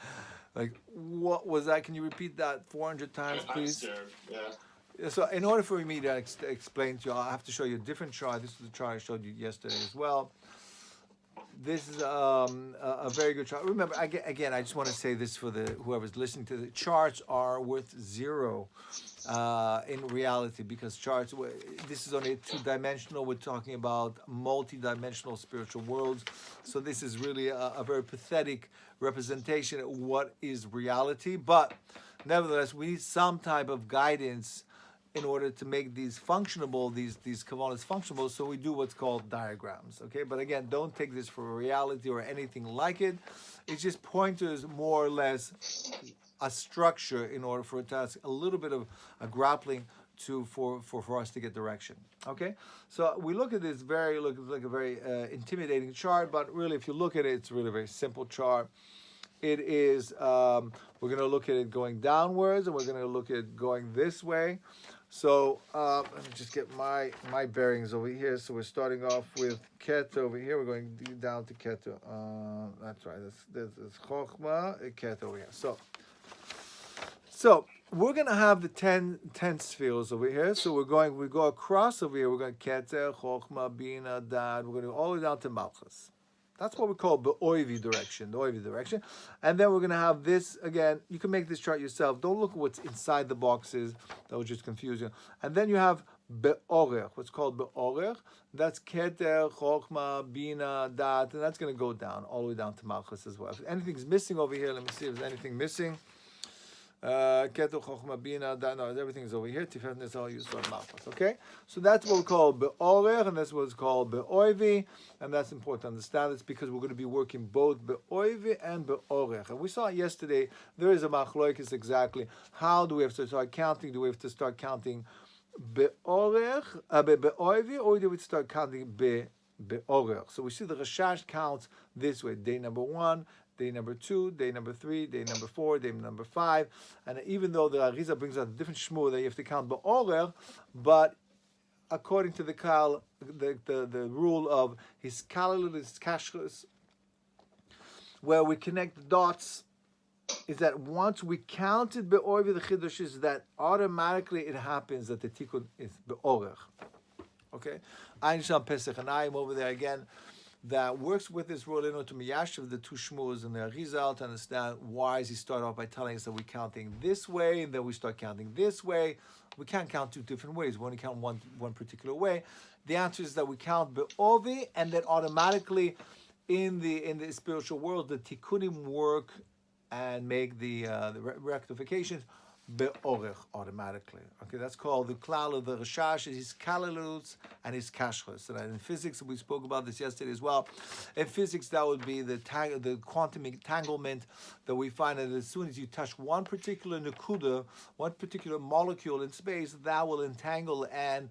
Like, what was that? Can you repeat that 400 times, please? I'm scared, yeah. So, in order for me to explain to you, I have to show you a different chart. This is the chart I showed you yesterday as well. this is a very good chart. Remember, again, I just want to say this for the whoever's listening to the charts are worth zero in reality, because charts, this is only two-dimensional. We're talking about multi-dimensional spiritual worlds. So this is really a very pathetic representation of what is reality. But nevertheless, we need some type of guidance in order to make these functionable, these kavanos functionable. So we do what's called diagrams, okay? But again, don't take this for reality or anything like it. It's just pointers, more or less, a structure in order for it to have a little bit of a grappling for us to get direction, okay? So we look at this looks like a very intimidating chart, but really, if you look at it, it's really a very simple chart. It is, we're going to look at it going downwards, and we're going to look at it going this way. So let me just get my bearings over here. So we're starting off with Ket over here. We're going down to Ket. That's right. This is Chochma, Ket over here. So we're going to have the 10 spheres over here. So we go across over here. We're going Keter, Chochma, Bina, Dad. We're going to go all the way down to Malchus. That's what we call the Oivi direction. And then we're going to have this, again, you can make this chart yourself. Don't look at what's inside the boxes. That will just confuse you. And then you have Be'orech, what's called Be'orech. That's Keter, Chochma, Bina, Dat, and that's going to go down, all the way down to Malchus as well. If anything's missing over here, let me see if there's anything missing. Keter, Chochma, Bina, Dat, no, everything's over here. Tiferet is all used on Malchus, okay? So that's what we call Be'orech, and that's what's called Be'oivi, and that's important to understand. It's because we're going to be working both Be'oivi and Be'orech. And we saw yesterday, there is a machloikis exactly. How do we have to start counting? Do we have to start counting Be'orech, Be'oivi, or do we start counting Be'orech? So we see the Rashash counts this way. Day number 1, day number 2, day number 3, day number 4, day number 5. And even though the Arizal brings out a different shmur that you have to count Be'orech, but according to the rule of his kalal, his kashrus, where we connect the dots, is that once we counted Be'oivi, the chiddush is that automatically it happens that the tikkun is Be'orech. Okay? Ein Sham Pesach and I am over there again, that works with this rule in order to miyashiv the two shmuz and the Arizal to understand why does he start off by telling us that we're counting this way and then we start counting this way. We can't count two different ways. We only count one particular way. The answer is that we count be'ovi, and then automatically in the spiritual world the tikkunim work and make the rectifications be'orech automatically. Okay, that's called the klal of the Rashash, his kalaluts and his kashrus. And in physics, we spoke about this yesterday as well. In physics, that would be the quantum entanglement that we find that as soon as you touch one particular nakuda, one particular molecule in space, that will entangle and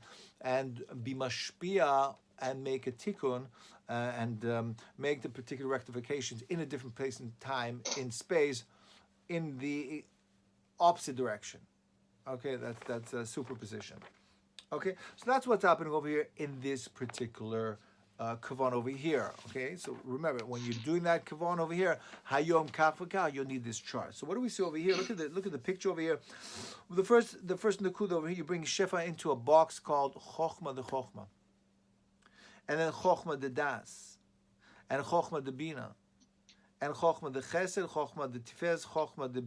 be mashpia and make a tikkun and make the particular rectifications in a different place in time, in space, in the opposite direction. Okay, that's a superposition. Okay, so that's what's happening over here in this particular kavan over here. Okay, so remember, when you're doing that kavan over here, hayom kach v'kach, you'll need this chart. So what do we see over here? Look at the picture over here. The first nakuda over here, you bring shefa into a box called chochma the chochma, and then chochma the das, and chochma the bina, and chochma the chesed, chochma the tifez, chochma the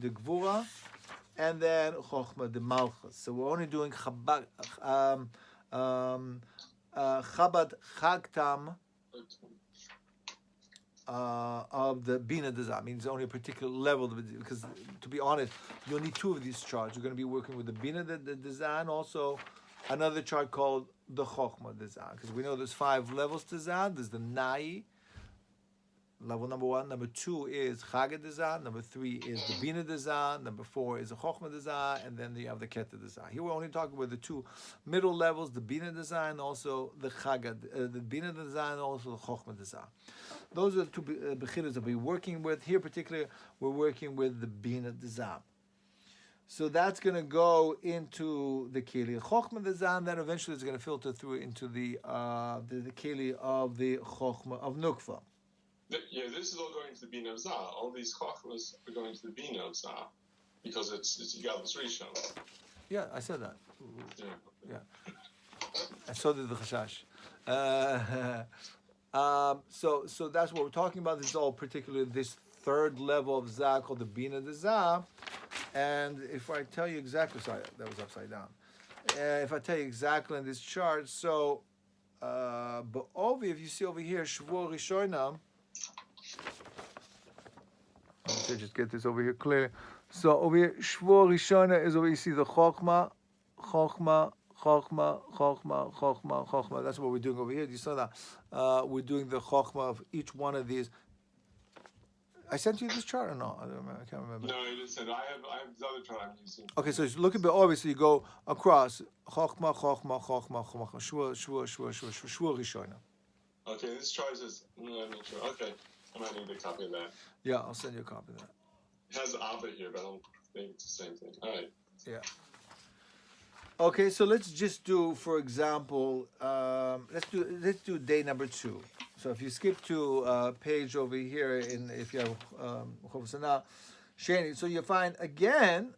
gvura, and then chochma the malchus. So we're only doing chabad chagtam of the bina dezah. Means only a particular level, because to be honest, you'll need two of these charts. You're going to be working with the bina dezah and also another chart called the chochma dezah, because we know there's 5 levels to zah. There's the nai. Level number 1. Number 2 is Chagad Dezah. Number 3 is the Bina Dezah. Number 4 is the Chochma Dezah. And then you have the Keter Dezah. Here we're only talking about the 2 middle levels, the Bina Dezah and also the Chagad, the Bina Dezah and also the Chochma Dezah. Those are the 2 bechiras that we're working with. Here particularly, we're working with the Bina Dezah. So that's going to go into the Keli Chochma Dezah, and then eventually it's going to filter through into the Keli of the Chochma of Nukva. Yeah, this is all going to the Bina of Zah. All these chachmas are going to the Bina of Zah because it's Yigavos Rishon. Yeah, I said that. Yeah. And so did the Rashash. So that's what we're talking about. This is all particularly this third level of Zah called the Bina de Zah. And if I tell you exactly, sorry, that was upside down. If I tell you exactly in this chart, so, but over, if you see over here, Shvuah Rishonim, let me just get this over here clear. So over here, Shvuah Rishona is over, you see the Chokhmah, Chokhmah, Chokhmah, Chokhmah, Chokhmah, Chokhmah. That's what we're doing over here. You saw that? We're doing the Chokhmah of each one of these. I sent you this chart or not? I can't remember. No, you didn't send. I have the other chart I'm using. Okay, so look at the obviously you go across Chokhmah, Chokhmah, Chokhmah, Chokhmah, Shvuah, Shvuah, Shvuah, Shvuah, Shvuah Rishona. Okay, this chart says, I'm not sure. Okay, I might need a copy of that. Yeah, I'll send you a copy of that. It has Abba here, but I don't think it's the same thing. All right. Yeah. Okay, so let's just do, for example, let's do day number 2. So if you skip to page over here if you have Chovsana Sheni, so you find again,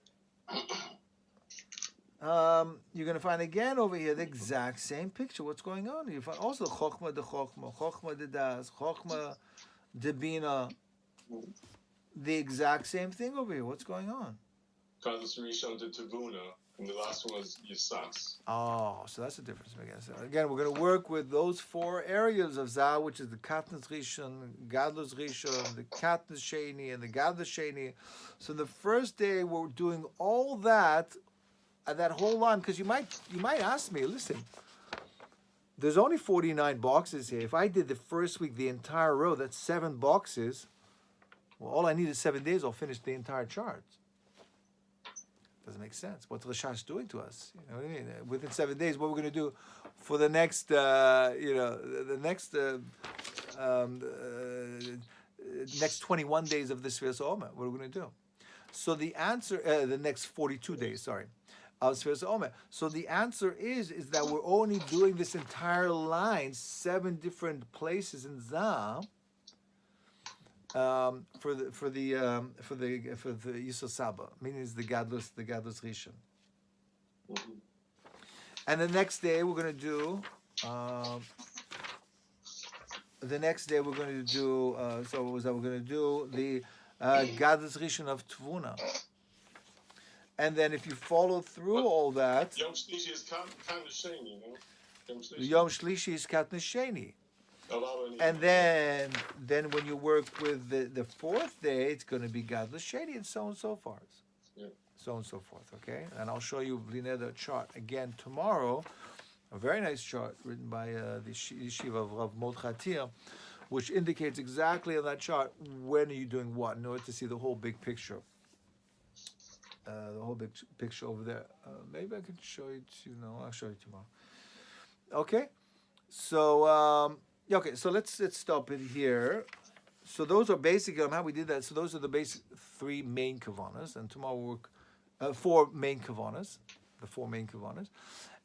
you're going to find again over here the exact same picture. What's going on? You find also Chokhmah de Chokhmah, Chokhmah de Das, Chokhmah de Bina, the exact same thing over here. What's going on? Because Rishon to Tabuna, and the last one was Yisas. Oh, so that's the difference. So again, we're going to work with those 4 areas of Zah, which is the Katnas Rishon, Gadlus Rishon, the Katnas Sheni, and the Gadlus Sheni. So the first day we're doing all that, that whole line, because you might ask me, listen, there's only 49 boxes here. If I did the first week, the entire row, that's 7 boxes. Well, all I need is 7 days, I'll finish the entire chart. Doesn't make sense. What's Rashash doing to us? You know what I mean? Within 7 days, what we're going to do for the next, next 21 days of the Sefiras HaOmer? What are we going to do? So the answer, the next 42 days, sorry, of Sefiras HaOmer. So the answer is that we're only doing this entire line, 7 different places in Zah. For the Yisro Saba, meaning is the Gadlus Rishon. Mm-hmm. And the next day we're going to do. So what was that? We're going to do the Gadlus Rishon of Tvuna. And then if you follow through all that, Yom Shlishi is Katnas Sheni, you know? Yom Shlishi is Katnas Sheni. And then when you work with the 4th day, it's going to be Gadlus Sheni, and so on and so forth. Yeah. So on and so forth, okay? And I'll show you the chart again tomorrow, a very nice chart written by the yeshiva of Rav Mimran, which indicates exactly on that chart when are you doing what, in order to see the whole big picture. The whole big picture over there. Maybe I can show you I'll show you tomorrow. Okay? So... okay, so let's stop it here. So those are basically how we did that. So those are the basic 3 main kavanos, and tomorrow we'll work 4 main kavanos, the 4 main kavanos,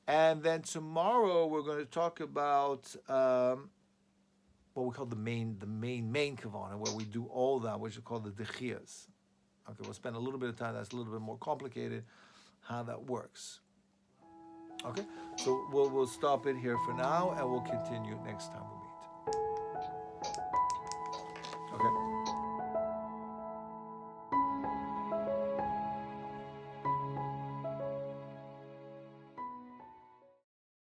and then tomorrow we're going to talk about what we call the main kavana, where we do all that, which is called the dechias. Okay, we'll spend a little bit of time. That's a little bit more complicated, how that works. Okay, so we'll stop it here for now, and we'll continue next time.